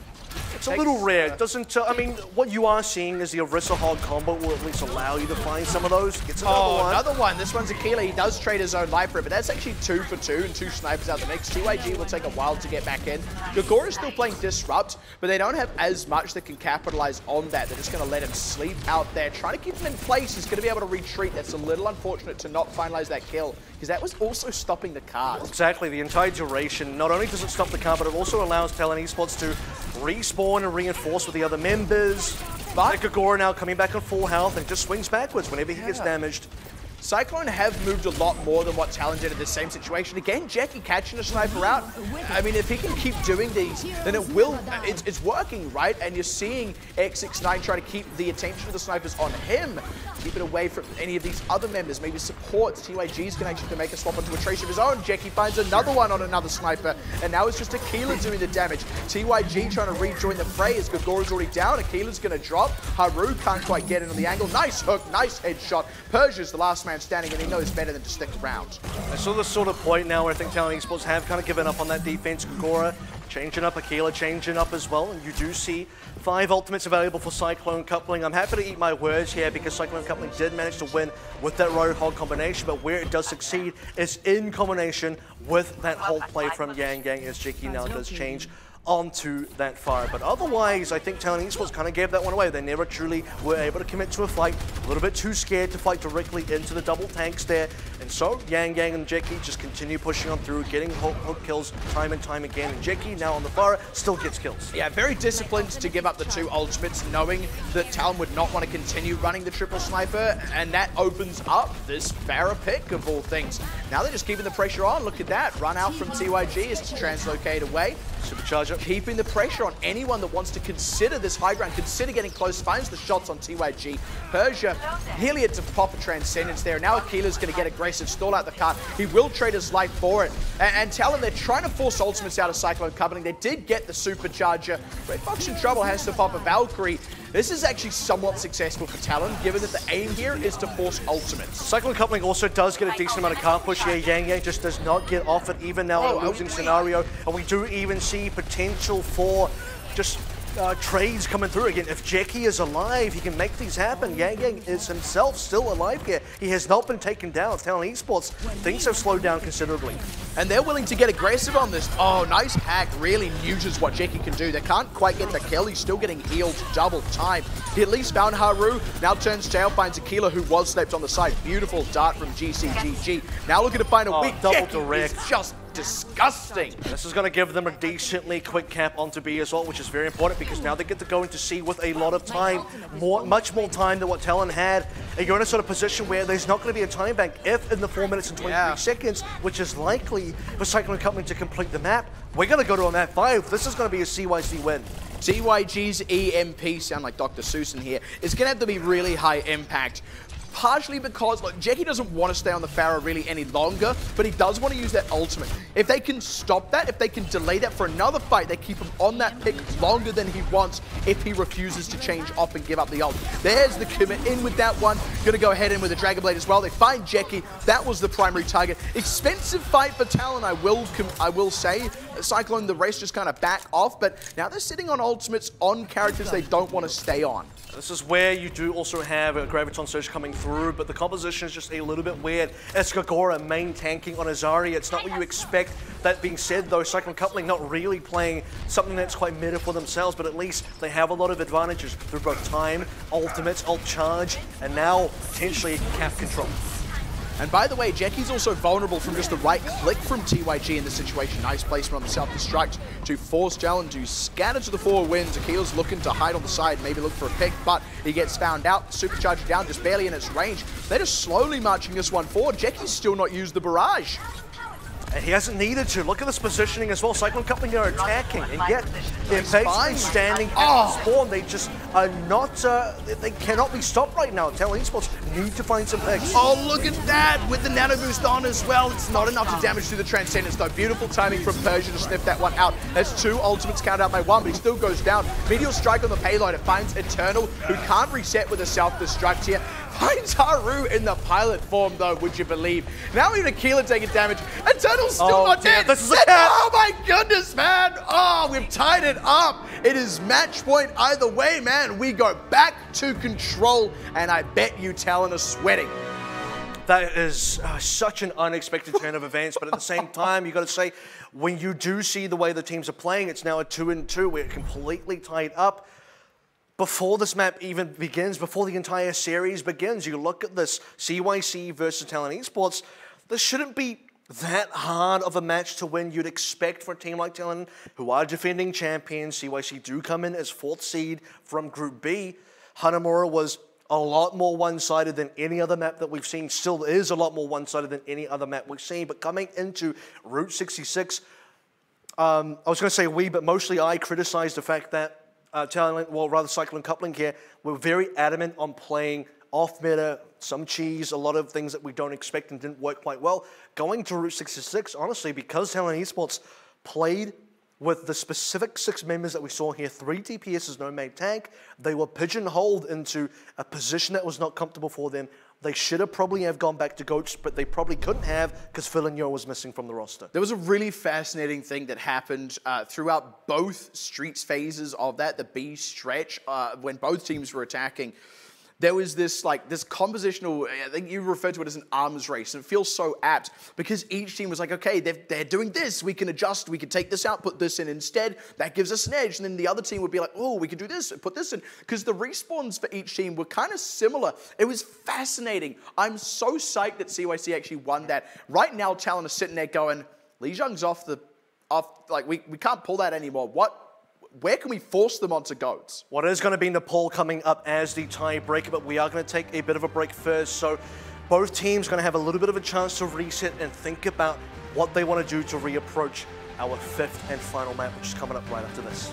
It's a little rare. It doesn't, I mean, what you are seeing is the Orisa Hog combo will at least allow you to find some of those. Gets another one. This one's Aquila. He does trade his own life for it, but that's actually 2 for 2 and 2 snipers out the mix. TYG will take a while to get back in. Gagora is still playing Disrupt, but they don't have as much that can capitalize on that. They're just going to let him sleep out there. Trying to keep him in place. He's going to be able to retreat. That's a little unfortunate to not finalize that kill, because that was also stopping the cars. Exactly. The entire duration. Not only does it stop the car, but it also allows Talon Esports to respawn and reinforce with the other members. But Gagora now coming back on full health and just swings backwards whenever he gets damaged. Cyclone have moved a lot more than what Talon did in the same situation. Again, Jackie catching a sniper out. I mean, if he can keep doing these, then it will, it's working, right? And you're seeing X69 try to keep the attention of the snipers on him, keep it away from any of these other members, maybe supports. TYG's can actually make a swap onto a Tracer of his own. Jackie finds another one on another sniper, and now it's just Aquila doing the damage. TYG trying to rejoin the fray as Gagora's already down. Aquila's going to drop. Haru can't quite get in on the angle. Nice hook, nice headshot. Persia's the last man standing, and he knows better than to stick around. It's the sort of point now where I think Talon Esports have kind of given up on that defense. Gagora changing up, Aquila changing up as well, and you do see 5 ultimates available for Cyclone Coupling. I'm happy to eat my words here because Cyclone Coupling did manage to win with that Roadhog combination, but where it does succeed is in combination with that hold play from Yang Yang as Jackie now does change onto that fire. But otherwise, I think Talon Esports kind of gave that one away. They never truly were able to commit to a fight. A little bit too scared to fight directly into the double tanks there. And so, Yang and Jackie just continue pushing on through, getting hook kills time and time again. And Jackie, now on the fire, still gets kills. Yeah, very disciplined to give up the 2 ultimates, knowing that Talon would not want to continue running the triple sniper, and that opens up this Farah pick of all things. Now they're just keeping the pressure on. Look at that. Run out from TYG is to translocate away. Supercharger. Keeping the pressure on anyone that wants to consider this high ground, consider getting close, finds the shots on TYG. Persia, Heliod to pop a Transcendence there. Now Akila's going to get aggressive, stall out the cart. He will trade his life for it. And Talon, they're trying to force ultimates out of Cyclone coupling. They did get the Supercharger. Red Fox in trouble, has to pop a Valkyrie. This is actually somewhat successful for Talon, given that the aim here is to force ultimates. Cyclone coupling also does get a decent amount of cart push here. Yang just does not get off it, even now in a losing scenario. And we do even see potential for just trades coming through again. If Jackie is alive, he can make these happen. Yang is himself still alive here. He has not been taken down. Talon Esports, things have slowed down considerably. And they're willing to get aggressive on this. Oh, nice hack. Really neuters what Jackie can do. They can't quite get the kill. He's still getting healed double time. He at least found Haru. Now turns tail, finds Aquila, who was sniped on the side. Beautiful dart from GCGG. Now looking to find a weak double Jackie direct. is just disgusting. This is going to give them a decently quick cap onto B as well, which is very important because now they get to go into C with a lot of time, much more time than what Talon had. And you're in a sort of position where there's not going to be a time bank if in the 4 minutes and 23 seconds, which is likely for Cyclone Coupling to complete the map. We're going to go to a map 5. This is going to be a CYC win. TYG's EMP, sound like Dr. Seuss in here, is going to have to be really high impact. Partially because, look, Jackie doesn't want to stay on the Farah really any longer, but he does want to use that ultimate. If they can stop that, if they can delay that for another fight, they keep him on that pick longer than he wants if he refuses to change up and give up the ult. There's the commit in with that one. Gonna go ahead in with the Dragon Blade as well. They find Jackie. That was the primary target. Expensive fight for Talon, I will say. Cyclone, the race just kind of back off, but now they're sitting on ultimates on characters they don't want to stay on. This is where you do also have a Graviton Surge coming through, but the composition is just a little bit weird. Escagora main tanking on Azaria. It's not what you expect. That being said, though, Cyclone Coupling not really playing something that's quite meta for themselves, but at least they have a lot of advantages through both time, ultimates, ult charge, and now potentially cap control. And by the way, Jackie's also vulnerable from just the right click from TYG in this situation. Nice placement on the self-destruct to force Talon to scatter to the 4 winds. Akila's looking to hide on the side, maybe look for a pick, but he gets found out. Supercharger down, just barely in its range. They're just slowly marching this one forward. Jackie's still not used the barrage. And he hasn't needed to. Look at this positioning as well. Cyclone Coupling are attacking, and yet they're basically standing at the spawn. They just are not, they cannot be stopped right now. Talon Esports need to find some picks. Oh, look at that! With the nano boost on as well. It's not enough to damage through the Transcendence, though. Beautiful timing from Persia to sniff that one out. There's 2 ultimates counted out by 1, but he still goes down. Meteor Strike on the payload. It finds Eternal, who can't reset with a self-destruct here. Finds Haru in the pilot form, though, would you believe? Now even Aquila taking damage. Eternal's still not dead. This is a cap. Oh my goodness, man. Oh, we've tied it up. It is match point either way, man. We go back to control, and I bet you Talon is sweating. That is such an unexpected turn of events, but at the same time, you got to say, when you do see the way the teams are playing, it's now a 2-2. We're completely tied up. Before this map even begins, before the entire series begins, you look at this CYC versus Talon Esports, this shouldn't be that hard of a match to win. You'd expect for a team like Talon, who are defending champions. CYC do come in as 4th seed from Group B. Hanamura was a lot more one-sided than any other map that we've seen. Still is a lot more one-sided than any other map we've seen. But coming into Route 66, I was going to say we, but mostly I criticized the fact that Talon, well, rather Cyclone Coupling here, we're very adamant on playing off-meta, some cheese, a lot of things that we don't expect and didn't work quite well. Going to Route 66, honestly, because Talon Esports played with the specific 6 members that we saw here, 3 DPSs, no main tank, they were pigeonholed into a position that was not comfortable for them. They should have probably have gone back to Goats, but they probably couldn't have because Philonio was missing from the roster. There was a really fascinating thing that happened throughout both Streets phases of that, the B stretch, when both teams were attacking. there was this compositional, I think you referred to it as an arms race, and it feels so apt because each team was like, okay, they're doing this, we can adjust, we can take this out, put this in instead, that gives us an edge, and then the other team would be like, oh, we can do this, put this in, because the respawns for each team were kind of similar. It was fascinating. I'm so psyched that CYC actually won that. Right now, Talon is sitting there going, Lee Jung's off, like, we can't pull that anymore. Where can we force them onto goats? What is going to be Nepal coming up as the tiebreaker, but we are going to take a bit of a break first. So both teams going to have a little bit of a chance to reset and think about what they want to do to reapproach our 5th and final map, which is coming up right after this.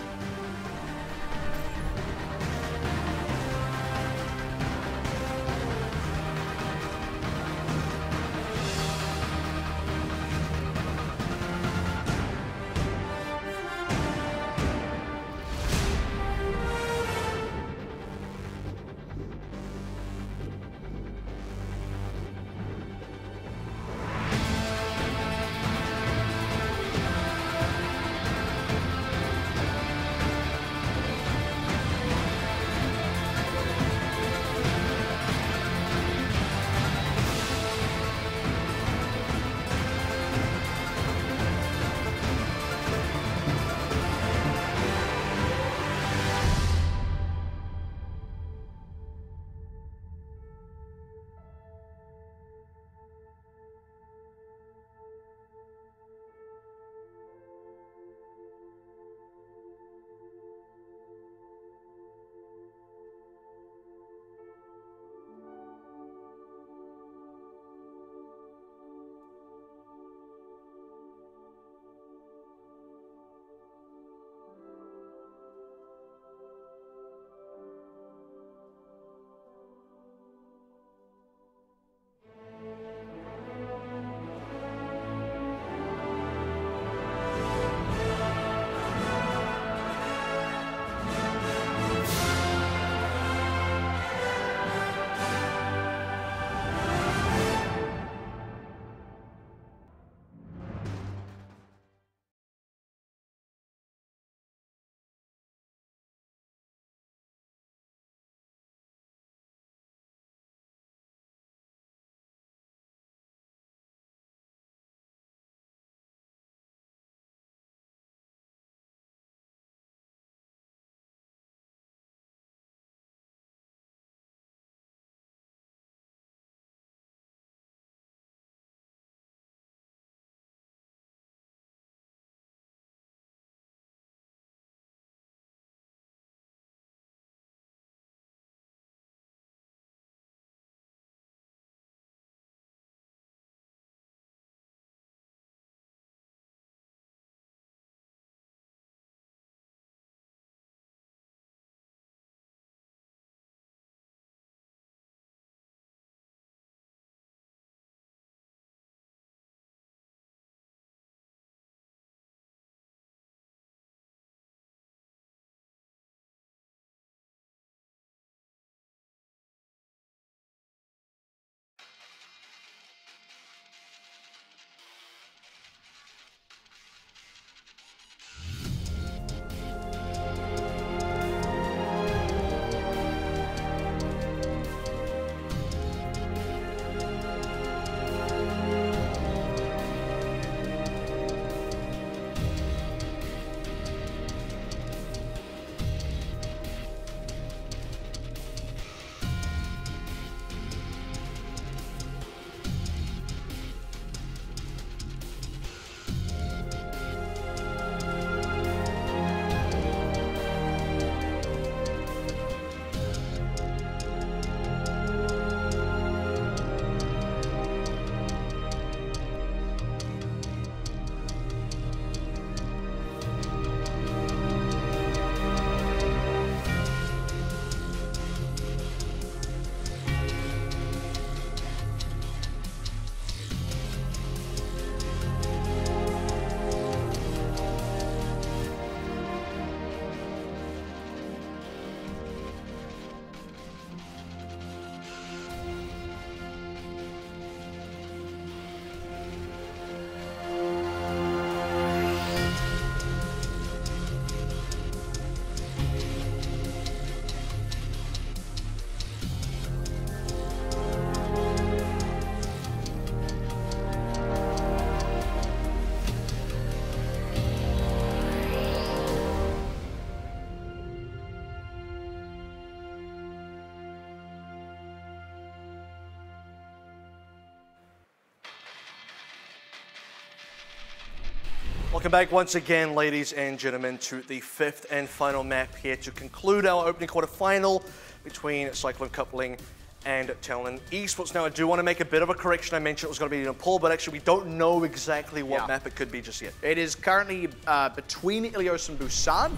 Welcome back once again, ladies and gentlemen, to the 5th and final map here to conclude our opening quarterfinal between Cyclone Coupling and Talon Esports. Now, I do want to make a bit of a correction. I mentioned it was going to be in Nepal, but actually we don't know exactly what map it could be just yet. It is currently between Ilios and Busan.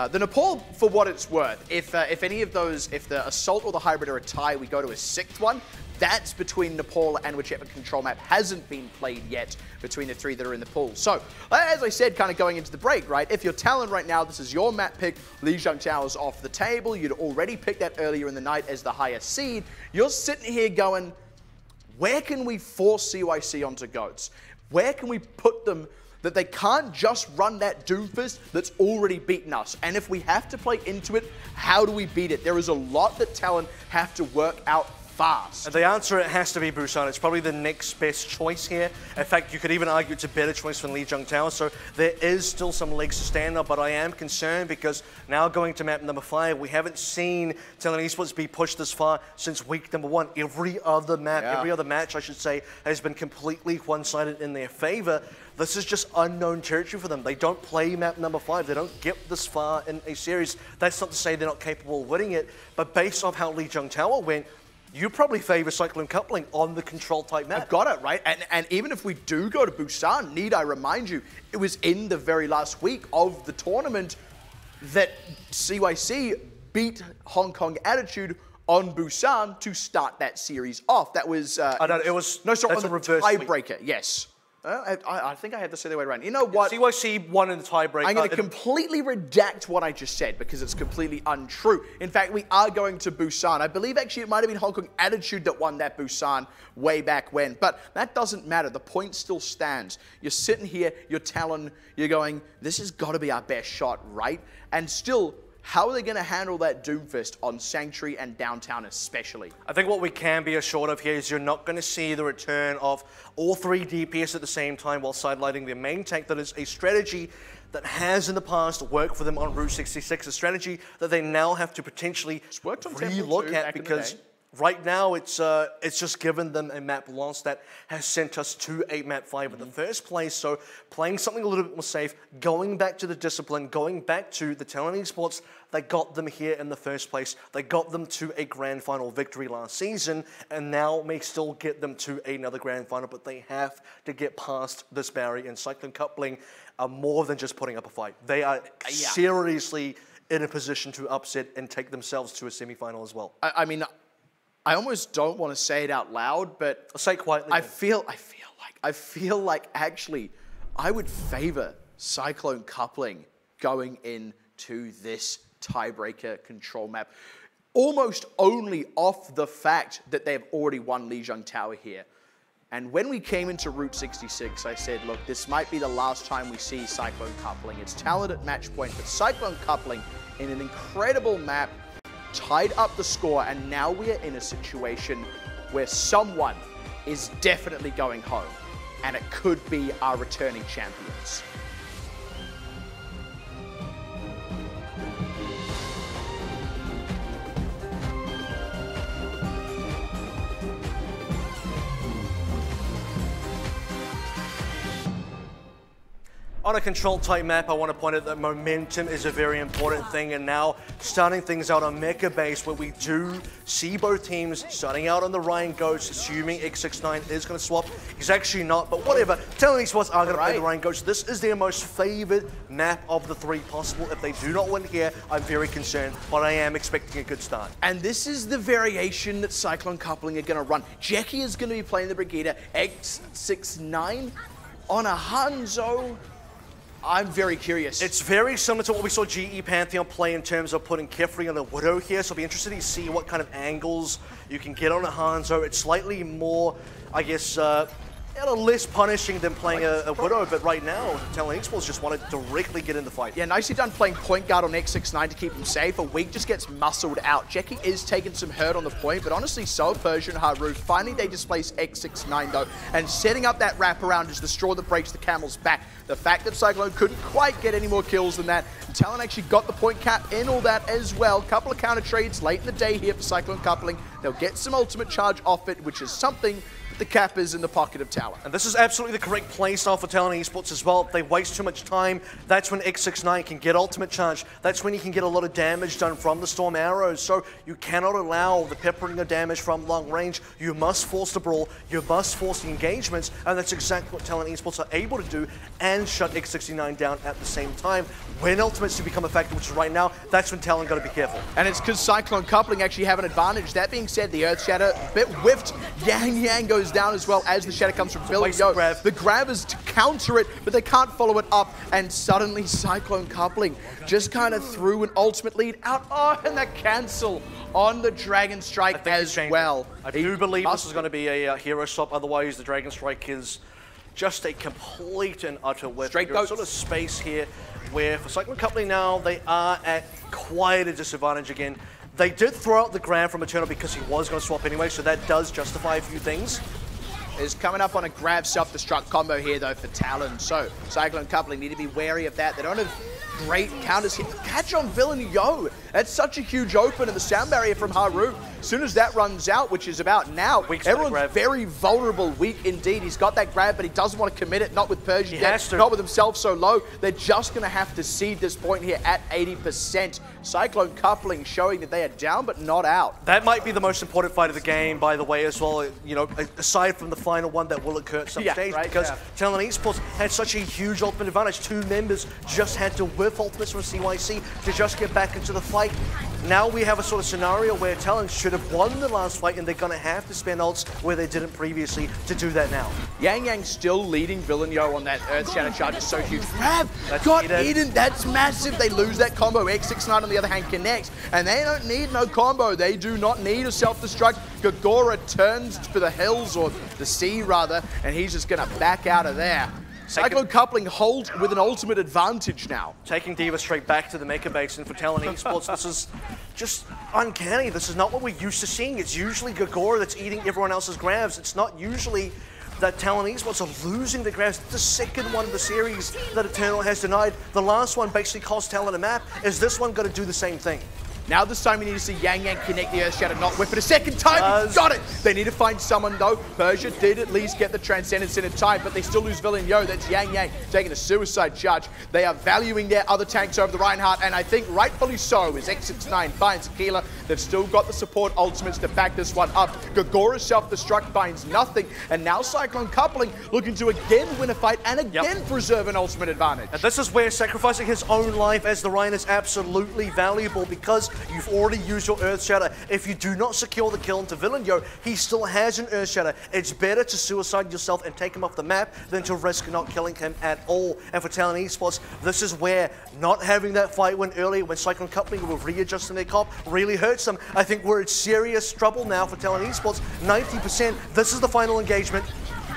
The Nepal, for what it's worth, if any of those, if the Assault or the Hybrid are a tie, we go to a 6th one. That's between Nepal and whichever control map hasn't been played yet between the 3 that are in the pool. So, as I said, kind of going into the break, right? If you're Talon right now, this is your map pick. Lijiang Tower's off the table. You'd already picked that earlier in the night as the higher seed. You're sitting here going, where can we force CYC onto GOATs? Where can we put them that they can't just run that Doomfist that's already beaten us? And if we have to play into it, how do we beat it? There is a lot that Talon have to work out fast. And the answer, it has to be Busan. It's probably the next best choice here. In fact, you could even argue it's a better choice than Lijiang Tower, so there is still some legs to stand on, but I am concerned because now going to map number 5, we haven't seen Talon Esports be pushed this far since week number 1. Every other map, every other match, I should say, has been completely one-sided in their favor. This is just unknown territory for them. They don't play map number 5. They don't get this far in a series. That's not to say they're not capable of winning it, but based off how Lijiang Tower went, you probably favor Cyclone Coupling on the control type map. I've got it, right? And even if we do go to Busan, need I remind you, it was in the very last week of the tournament that CYC beat Hong Kong Attitude on Busan to start that series off. That was... I know, it was... No, sorry, on the reverse tiebreaker, yes. I think I had this the other way around. You know what? CYC won in the tiebreak. I'm going to completely redact what I just said because it's completely untrue. In fact, we are going to Busan. I believe actually it might have been Hong Kong Attitude that won that Busan way back when. But that doesn't matter. The point still stands. You're sitting here, you're Talon, you're going, this has got to be our best shot, right? And still, how are they going to handle that Doomfist on Sanctuary and Downtown especially? I think what we can be assured of here is you're not going to see the return of all 3 DPS at the same time while sidelighting their main tank. That is a strategy that has in the past worked for them on Route 66, a strategy that they now have to potentially relook at because right now it's just given them a map loss that has sent us to a map 5 in the first place. So playing something a little bit more safe, going back to the discipline, going back to the Talon Esports that got them here in the first place. They got them to a grand final victory last season and now may still get them to another grand final, but they have to get past this barrier, and Cyclone Coupling are more than just putting up a fight. They are seriously in a position to upset and take themselves to a semi-final as well. I mean, I almost don't want to say it out loud, but I'll say it quietly. I feel like actually I would favor Cyclone Coupling going into this tiebreaker control map, almost only off the fact that they've already won Lijiang Tower here. And when we came into Route 66, I said, look, this might be the last time we see Cyclone Coupling. It's Talon at match point, but Cyclone Coupling in an incredible map tied up the score, and now we are in a situation where someone is definitely going home, and it could be our returning champions. On a control type map, I want to point out that momentum is a very important thing, and now starting things out on Mecha base, where we do see both teams starting out on the Ryan Ghost, assuming X69 is going to swap. He's actually not, but whatever. Talon Esports are going to play the Ryan Ghost. This is their most favored map of the 3 possible. If they do not win here, I'm very concerned, but I am expecting a good start. And this is the variation that Cyclone Coupling are going to run. Jackie is going to be playing the Brigida. X69 on a Hanzo. I'm very curious. It's very similar to what we saw GE Pantheon play in terms of putting Kefri on the Widow here, so I'll be interested to see what kind of angles you can get on a Hanzo. It's slightly more, I guess, less punishing than playing a Widow, but right now, Talon Esports just want to directly get in the fight. Yeah, nicely done playing point guard on X69 to keep him safe. A week just gets muscled out. Jackie is taking some hurt on the point, but honestly, so Persian Haru. Finally, they displace X69 though, and setting up that wraparound is the straw that breaks the camel's back. The fact that Cyclone couldn't quite get any more kills than that, and Talon actually got the point cap in all that as well. Couple of counter trades late in the day here for Cyclone Coupling. They'll get some ultimate charge off it, which is something the cap is in the pocket of Talon. And this is absolutely the correct playstyle for Talon Esports as well. If they waste too much time, that's when X69 can get ultimate charge. That's when you can get a lot of damage done from the Storm Arrows. So you cannot allow the peppering of damage from long range. You must force the brawl, you must force the engagements, and that's exactly what Talon Esports are able to do and shut X69 down at the same time. When ultimates do become a factor, which is right now, that's when Talon got to be careful. And it's because Cyclone Coupling actually have an advantage. That being said, the Earth Shatter, a bit whiffed. Yang goes down as well as the Shatter comes from Billy. The grab is to counter it, but they can't follow it up. And suddenly Cyclone Coupling just kind of threw an ultimate lead out. Oh, and that cancel on the Dragon Strike as well. I do believe this is going to be a hero swap. Otherwise, the Dragon Strike is just a complete and utter whiff. Straight There's sort of space here where for Cyclone Coupling now, they are at quite a disadvantage again. They did throw out the grab from Eternal because he was going to swap anyway, so that does justify a few things. Is coming up on a grab self-destruct combo here though for Talon, so Cyclone Coupling need to be wary of that. They don't have great counters here. Catch on Villain Yo. That's such a huge open, and the sound barrier from Haru. As soon as that runs out, which is about now, everyone's very vulnerable, weak indeed. He's got that grab, but he doesn't want to commit it, not with Persian dead, not with himself so low. They're just going to have to cede this point here at 80%. Cyclone Coupling showing that they are down, but not out. That might be the most important fight of the game, by the way, as well, you know, aside from the final one that will occur at some stage, because Talon Esports had such a huge ultimate advantage. Two members just had to whiff ultimates from CYC to just get back into the fight. Now we have a sort of scenario where Talon should have won the last fight, and they're going to have to spend ults where they didn't previously to do that now. Yang still leading Villain Yo on that Earth Shatter charge is so huge. Grab got eaten. That's massive. They lose that combo. X69 on the other hand connects, and they don't need no combo. They do not need a self-destruct. Gagora turns for the hills, or the sea rather, and he's just going to back out of there. Cyclone Coupling holds with an ultimate advantage now. Taking D.Va straight back to the Mecha Basin for Talon Esports. This is just uncanny. This is not what we're used to seeing. It's usually Gagora that's eating everyone else's grabs. It's not usually that Talon Esports are losing the grabs. The second one of the series that Eternal has denied. The last one basically cost Talon a map. Is this one going to do the same thing? Now this time we need to see Yang connect the Earth Shatter, not whip it a second time. He's got it. They need to find someone though. Persia did at least get the Transcendence in a time, but they still lose Villain Yo. That's Yang taking a suicide charge. They are valuing their other tanks over the Reinhardt, and I think rightfully so, as X69 finds Aquila. They've still got the support ultimates to back this one up. Gagora's self-destruct finds nothing, and now Cyclone Coupling looking to again win a fight and again preserve an ultimate advantage. And this is where sacrificing his own life as the Rhine is absolutely valuable, because you've already used your Earth Shatter. If you do not secure the kill into Villain Yo, he still has an Earth Shatter. It's better to suicide yourself and take him off the map than to risk not killing him at all. And for Talon Esports, this is where not having that fight win early when Cyclone Coupling were readjusting their comp really hurts them. I think we're in serious trouble now for Talon Esports. 90%. This is the final engagement.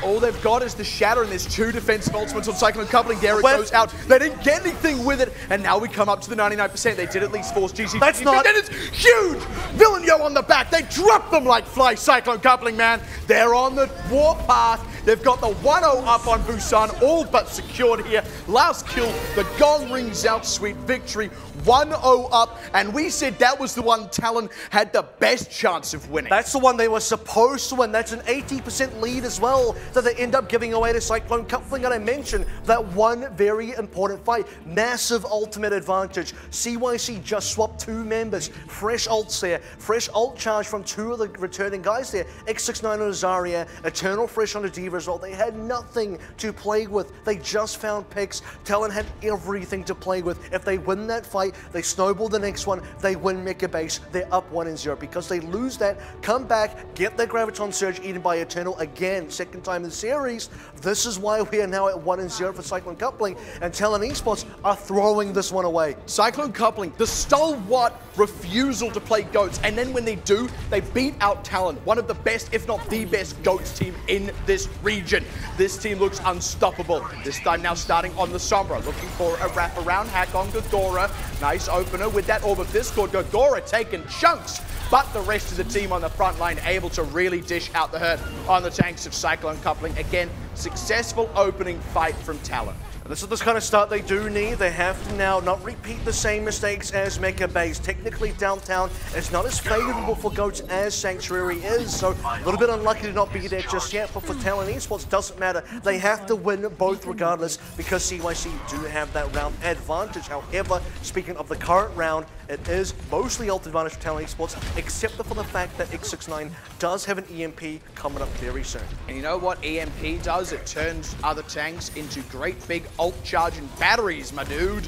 All they've got is the Shatter, and there's two defensive ultimates on Cyclone Coupling. There it goes out. They didn't get anything with it, and now we come up to the 99%. They did at least force GC. That's not... And it's huge! Villain Yo on the back. They dropped them like flies. Cyclone Coupling, man. They're on the warpath. They've got the 1-0 up on Busan, all but secured here. Last kill, the gong rings out, sweet victory. 1-0 up, and we said that was the one Talon had the best chance of winning. That's the one they were supposed to win. That's an 80% lead as well that they end up giving away to Cyclone Coupling. And I mentioned that one very important fight. Massive ultimate advantage. CYC just swapped two members. Fresh ults there. Fresh ult charge from two of the returning guys there. X69 on Zarya, Eternal fresh on the D.Va as well. They had nothing to play with. They just found picks. Talon had everything to play with. If they win that fight, they snowball the next one, they win Mecha Base, they're up 1-0. Because they lose that, come back, get their Graviton Surge eaten by Eternal again, second time in the series. This is why we are now at 1-0 for Cyclone Coupling, and Talon Esports are throwing this one away. Cyclone Coupling, the stalwart refusal to play GOATs, and then when they do, they beat out Talon, one of the best, if not the best GOATs team in this region. This team looks unstoppable. This time now starting on the Sombra, looking for a wraparound hack on Gagora. Nice opener with that Orb of Discord. Gagora taking chunks, but the rest of the team on the front line able to really dish out the hurt on the tanks of Cyclone Coupling. Again, successful opening fight from Talon. This is the kind of start they do need. They have to now not repeat the same mistakes as Mega Base. Technically, downtown is not as favorable for Goats as Sanctuary is, so a little bit unlucky to not be there just yet. But for Talon Esports, doesn't matter. They have to win both regardless because CYC do have that round advantage. However, speaking of the current round, it is mostly ult advantage for Talon Esports, except for the fact that X69 does have an EMP coming up very soon. And you know what EMP does? It turns other tanks into great big ult charging batteries, my dude.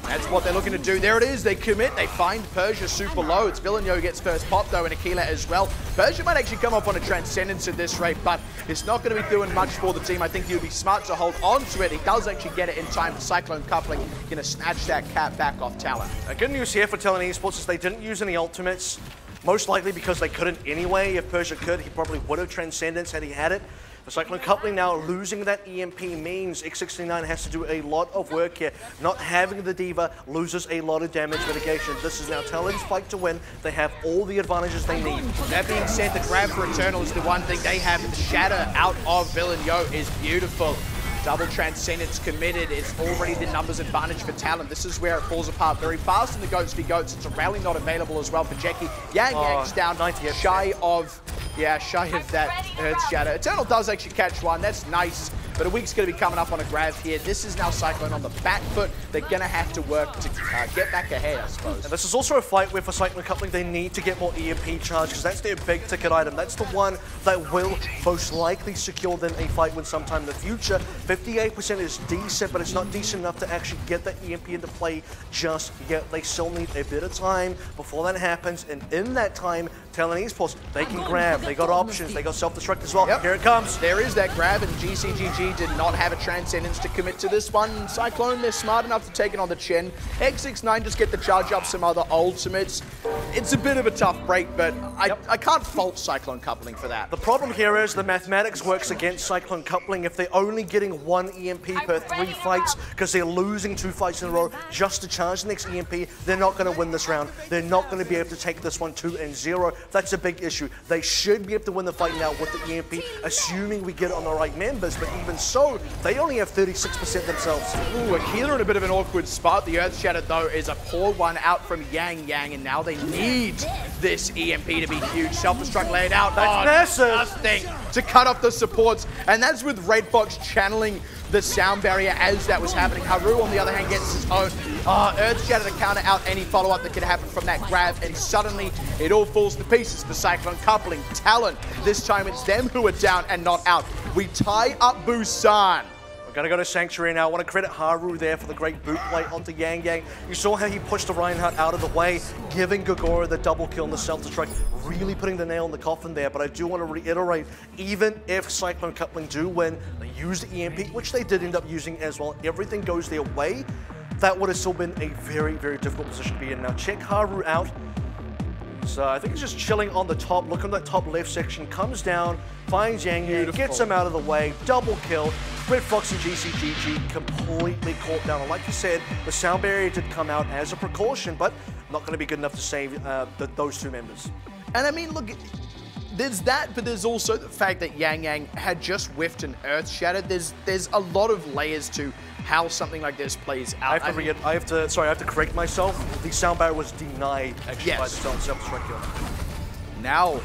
That's what they're looking to do. There it is. They commit. They find Persia super low. It's Villeneuve gets first pop, though, and Aquila as well. Persia might actually come up on a Transcendence at this rate, but it's not going to be doing much for the team. I think he would be smart to hold on to it. He does actually get it in time for Cyclone coupling. Going to snatch that cap back off Talon. Good news here for Talon Esports is they didn't use any ultimates, most likely because they couldn't anyway. If Persia could, he probably would have Transcendence had he had it. For Cyclone coupling now, losing that EMP means X69 has to do a lot of work here. Not having the Diva loses a lot of damage mitigation. This is now Talon's fight to win. They have all the advantages they need. That being said, the grab for Eternal is the one thing they have. The shatter out of Villeneuve is beautiful. Double Transcendence committed. It's already the numbers advantage for Talon. This is where it falls apart very fast in the Goats v Goats. It's a rally not available as well for Jackie. Yang's down 90th. shy of that Earth Shatter. Eternal does actually catch one. That's nice. But a week's going to be coming up on a grab here. This is now Cyclone on the back foot. They're going to have to work to get back ahead, I suppose. And this is also a fight where for Cyclone coupling, they need to get more EMP charge because that's their big ticket item. That's the one that will most likely secure them a fight win sometime in the future. 58% is decent, but it's not decent enough to actually get that EMP into play just yet. They still need a bit of time before that happens. And in that time, Talon Esports, they can grab. They got options. They got self-destruct as well. Yep. Here it comes. There is that grab, and GCGG did not have a Transcendence to commit to this one. Cyclone, they're smart enough to take it on the chin. X69 just get the charge up some other ultimates. It's a bit of a tough break, but I can't fault Cyclone coupling for that. The problem here is the mathematics works against Cyclone coupling. If they're only getting one EMP per 3 fights because they're losing 2 fights in a row just to charge the next EMP, they're not going to win this round. They're not going to be able to take this one 2-0. That's a big issue. They should be able to win the fight now with the EMP, assuming we get it on the right members, but even so, they only have 36% themselves. Ooh, Aquila in a bit of an awkward spot. The Earth Shatter, though, is a poor one out from Yang, and now they need this EMP to be huge. Self-destruct laid out. That's nothing to cut off the supports, and that's with Red Box channeling the sound barrier as that was happening. Haru, on the other hand, gets his own. Earth Shatter to counter out any follow-up that could happen from that grab, and suddenly it all falls to pieces for Cyclone coupling. Talon, this time it's them who are down and not out. We tie up Busan. We're going to go to Sanctuary now. I want to credit Haru there for the great boot play onto Yang. You saw how he pushed the Reinhardt out of the way, giving Gogora the double kill and the self-destruct, really putting the nail in the coffin there. But I do want to reiterate, even if Cyclone coupling do win, they use the EMP, which they did end up using as well. Everything goes their way. That would have still been a very, very difficult position to be in. Now check Haru out. So I think he's just chilling on the top. Look on that top left section. Comes down, finds Yang, gets him out of the way. Double kill. Red Fox and GCGG completely caught down. And like you said, the sound barrier did come out as a precaution, but not going to be good enough to save those 2 members. And I mean, look, there's that, but there's also the fact that Yang had just whiffed an Earth Shatter. There's a lot of layers to how something like this plays out. I have to correct myself. The sound barrier was denied actually by the self-destruct kill. Now,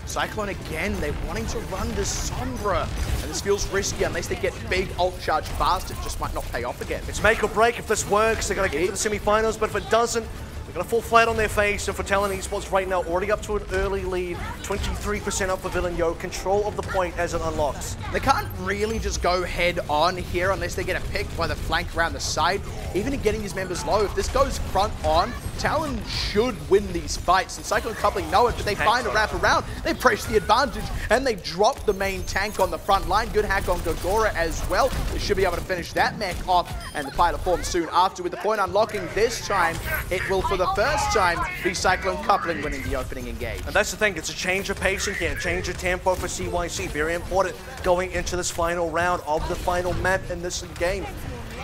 Cyclone again, they're wanting to run this Sombra, and this feels risky unless they get big ult charge fast. It just might not pay off again. It's make or break. If this works, they're going to get to the semi-finals, but if it doesn't, they're going to fall flat on their face. And for Talon Esports right now, already up to an early lead, 23% up for Villeneuve, control of the point as it unlocks. They can't really just go head on here unless they get a pick by the flank around the side. Even in getting his members low, if this goes front on, Talon should win these fights. And Cyclone coupling know it, but they find a wrap around. They press the advantage, and they drop the main tank on the front line. Good hack on Gogora as well. They should be able to finish that mech off, and the pilot forms soon after. With the point unlocking this time, it will, for the first time, be Cyclone coupling winning the opening engage. And that's the thing, it's a change of pace again, change of tempo for CYC. Very important going into this final round of the final map in this game.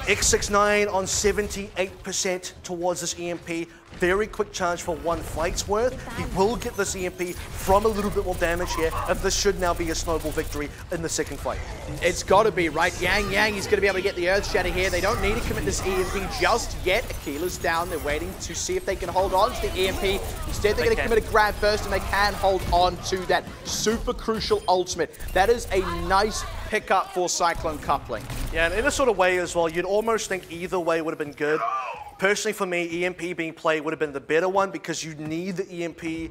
X69 on 78% towards this EMP. very quick charge for one fight's worth. He will get this EMP from a little bit more damage here, and this should now be a snowball victory in the second fight. It's got to be, right? Yang, he's going to be able to get the Earth Shatter here. They don't need to commit this EMP just yet. Aquila's down. They're waiting to see if they can hold on to the EMP. Instead, they're going to commit a grab first, and they can hold on to that super crucial ultimate. That is a nice pickup for Cyclone coupling. Yeah, and in a sort of way as well, you'd almost think either way would have been good. Personally, for me, EMP being played would have been the better one because you need the EMP.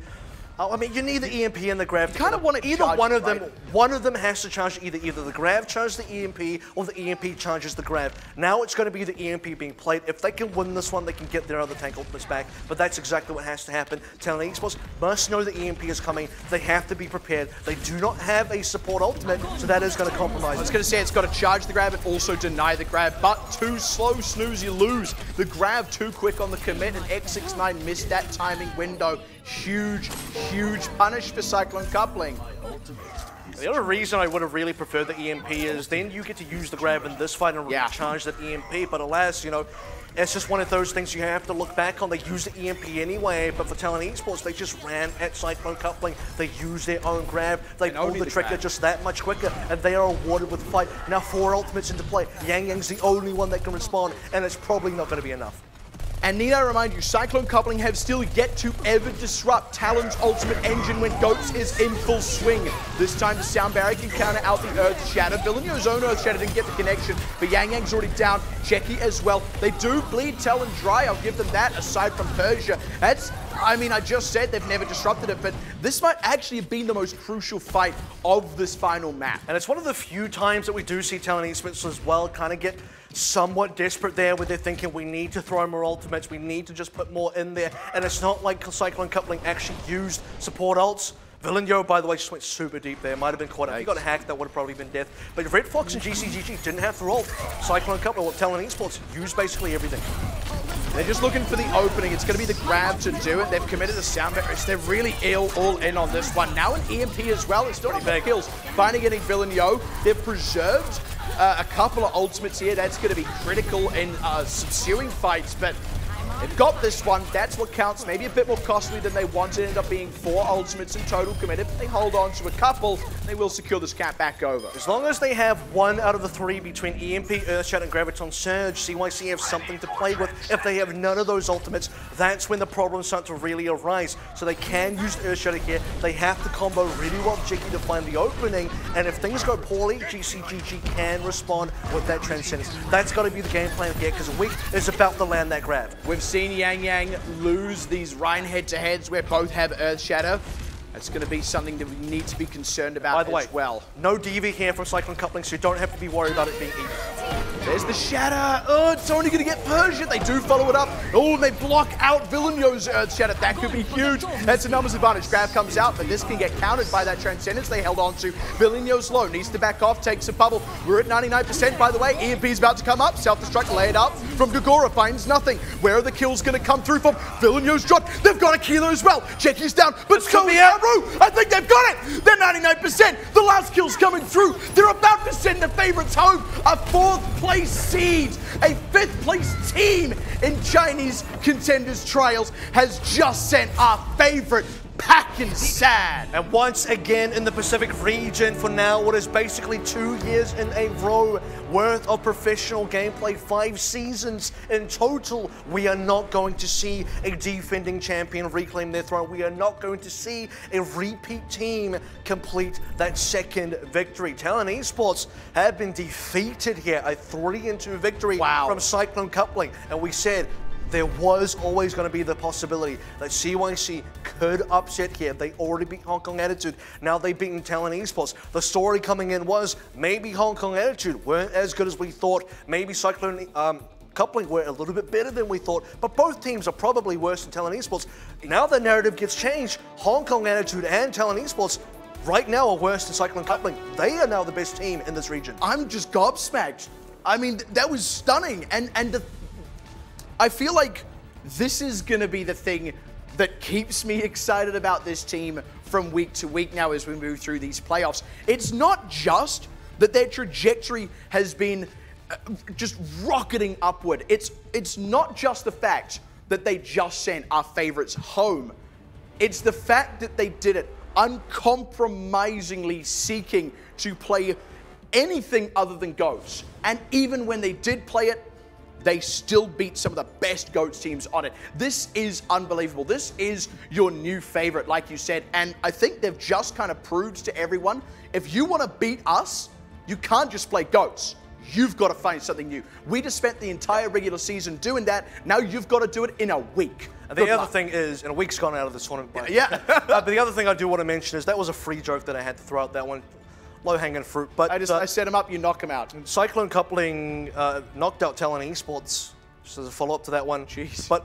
I mean, you need the EMP and the grab. Kind of want it either charged, one of right? them. One of them has to charge either the grab charges the EMP or the EMP charges the grab. Now it's going to be the EMP being played. If they can win this one, they can get their other tank ultimates back. But that's exactly what has to happen. Talon Esports must know the EMP is coming. They have to be prepared. They do not have a support ultimate, so that is going to compromise. I was going to say it's got to charge the grab and also deny the grab, but too slow, Snooze, you lose. The grab too quick on the commit, and X69 missed that timing window. Huge punish for Cyclone coupling. The other reason I would have really preferred the EMP is then you get to use the grab in this fight and recharge that EMP, but alas, you know, it's just one of those things you have to look back on. They used the EMP anyway, but for Talon Esports, they just ran at Cyclone coupling. They used their own grab. They pulled the trigger just that much quicker, and they are awarded with fight. Now 4 ultimates into play. Yang's the only one that can respond, and it's probably not going to be enough. And need I remind you, Cyclone coupling have still yet to ever disrupt Talon's ultimate engine when Goats is in full swing. This time the Sound Barrier can counter out the Earth Shatter. Villeneuve's own Earth Shatter didn't get the connection, but Yang's already down. Checky as well. They do bleed Talon dry, I'll give them that, aside from Persia. That's, I mean, I just said they've never disrupted it, but this might actually have been the most crucial fight of this final map. And it's one of the few times that we do see Talon Esports as well kind of get somewhat desperate there where they're thinking we need to throw more ultimates, we need to just put more in there, and it's not like Cyclone coupling actually used support ults. Villeneuve, by the way, just went super deep there. Might have been caught up. If he got hacked, that would have probably been death. But Red Fox and GCGG didn't have to ult. Cyclone coupling, well, Talon Esports used basically everything. They're just looking for the opening. It's going to be the grab to do it. They've committed the Sound Barriers. They're really all in on this one. Now an EMP as well. It's still not big kills. Finally getting Villeneuve. They've preserved a couple of ultimates here. That's going to be critical in subsuing fights, but they've got this one. That's what counts. Maybe a bit more costly than they wanted. Ended up being 4 ultimates in total committed. But they hold on to a couple. They will secure this cap back over. As long as they have 1 out of the 3 between EMP, Earthshatter, and Graviton Surge, CYC have something to play with. If they have none of those ultimates, that's when the problems start to really arise. So they can use Earthshatter here. They have to combo really well Jicky to find the opening. And if things go poorly, GCGG can respond with that Transcendence. That's got to be the game plan here, because Weak is about to land that grab. We've seen Yang lose these Rhine head-to-heads where both have Earthshatter. That's going to be something that we need to be concerned about as well. No DV here from Cyclone coupling, so you don't have to be worried about it being even. There's the Shatter. Oh, it's only going to get Persia. They do follow it up. Oh, and they block out Villeneuve's Earth Shatter. That could be huge. That's a numbers advantage. Grab comes out, but this can get countered by that Transcendence they held on to. Villeneuve's low. Needs to back off. Takes a bubble. We're at 99%, by the way. EMP's about to come up. Self-destruct laid up from Gagora. Finds nothing. Where are the kills going to come through from? Villeneuve's dropped. They've got a Kilo as well. Jacky's down, but so is Arrow. I think they've got it. They're 99%. The last kill's coming through. They're about to send the favorites home. A 4th place seed, a 5th place team in Chinese Contenders Trials has just sent our favorite packing sad. And once again in the Pacific region, for now, what is basically 2 years in a row worth of professional gameplay, 5 seasons in total, we are not going to see a defending champion reclaim their throne. We are not going to see a repeat team complete that 2nd victory. Talon Esports have been defeated here, a 3-2 victory from Cyclone coupling, and we said there was always going to be the possibility that CYC could upset here. They already beat Hong Kong Attitude. Now they've beaten Talon Esports. The story coming in was maybe Hong Kong Attitude weren't as good as we thought. Maybe Cyclone coupling were a little bit better than we thought. But both teams are probably worse than Talon Esports. Now the narrative gets changed. Hong Kong Attitude and Talon Esports right now are worse than Cyclone coupling. They are now the best team in this region. I'm just gobsmacked. I mean, that was stunning. And I feel like this is going to be the thing that keeps me excited about this team from week to week now as we move through these playoffs. It's not just that their trajectory has been just rocketing upward. It's not just the fact that they just sent our favorites home. It's the fact that they did it uncompromisingly seeking to play anything other than GOATs. And even when they did play it, they still beat some of the best GOATs teams on it. This is unbelievable. This is your new favorite, like you said. And I think they've just kind of proved to everyone, if you want to beat us, you can't just play GOATs. You've got to find something new. We just spent the entire regular season doing that. Now you've got to do it in a week. And the other thing is, and a week's gone out of this tournament. But the other thing I do want to mention is that was a free joke that I had to throw out that one. Low-hanging fruit. But I set him up, you knock him out. Cyclone coupling knocked out Talon Esports, just as a follow-up to that one. Jeez. But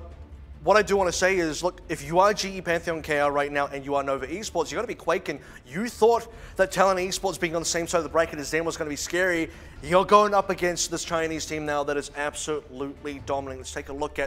what I do want to say is, look, if you are GE Pantheon KR right now and you are Nova Esports, you got to be quaking. You thought that Talon Esports being on the same side of the bracket as them was going to be scary. You're going up against this Chinese team now that is absolutely dominant. Let's take a look at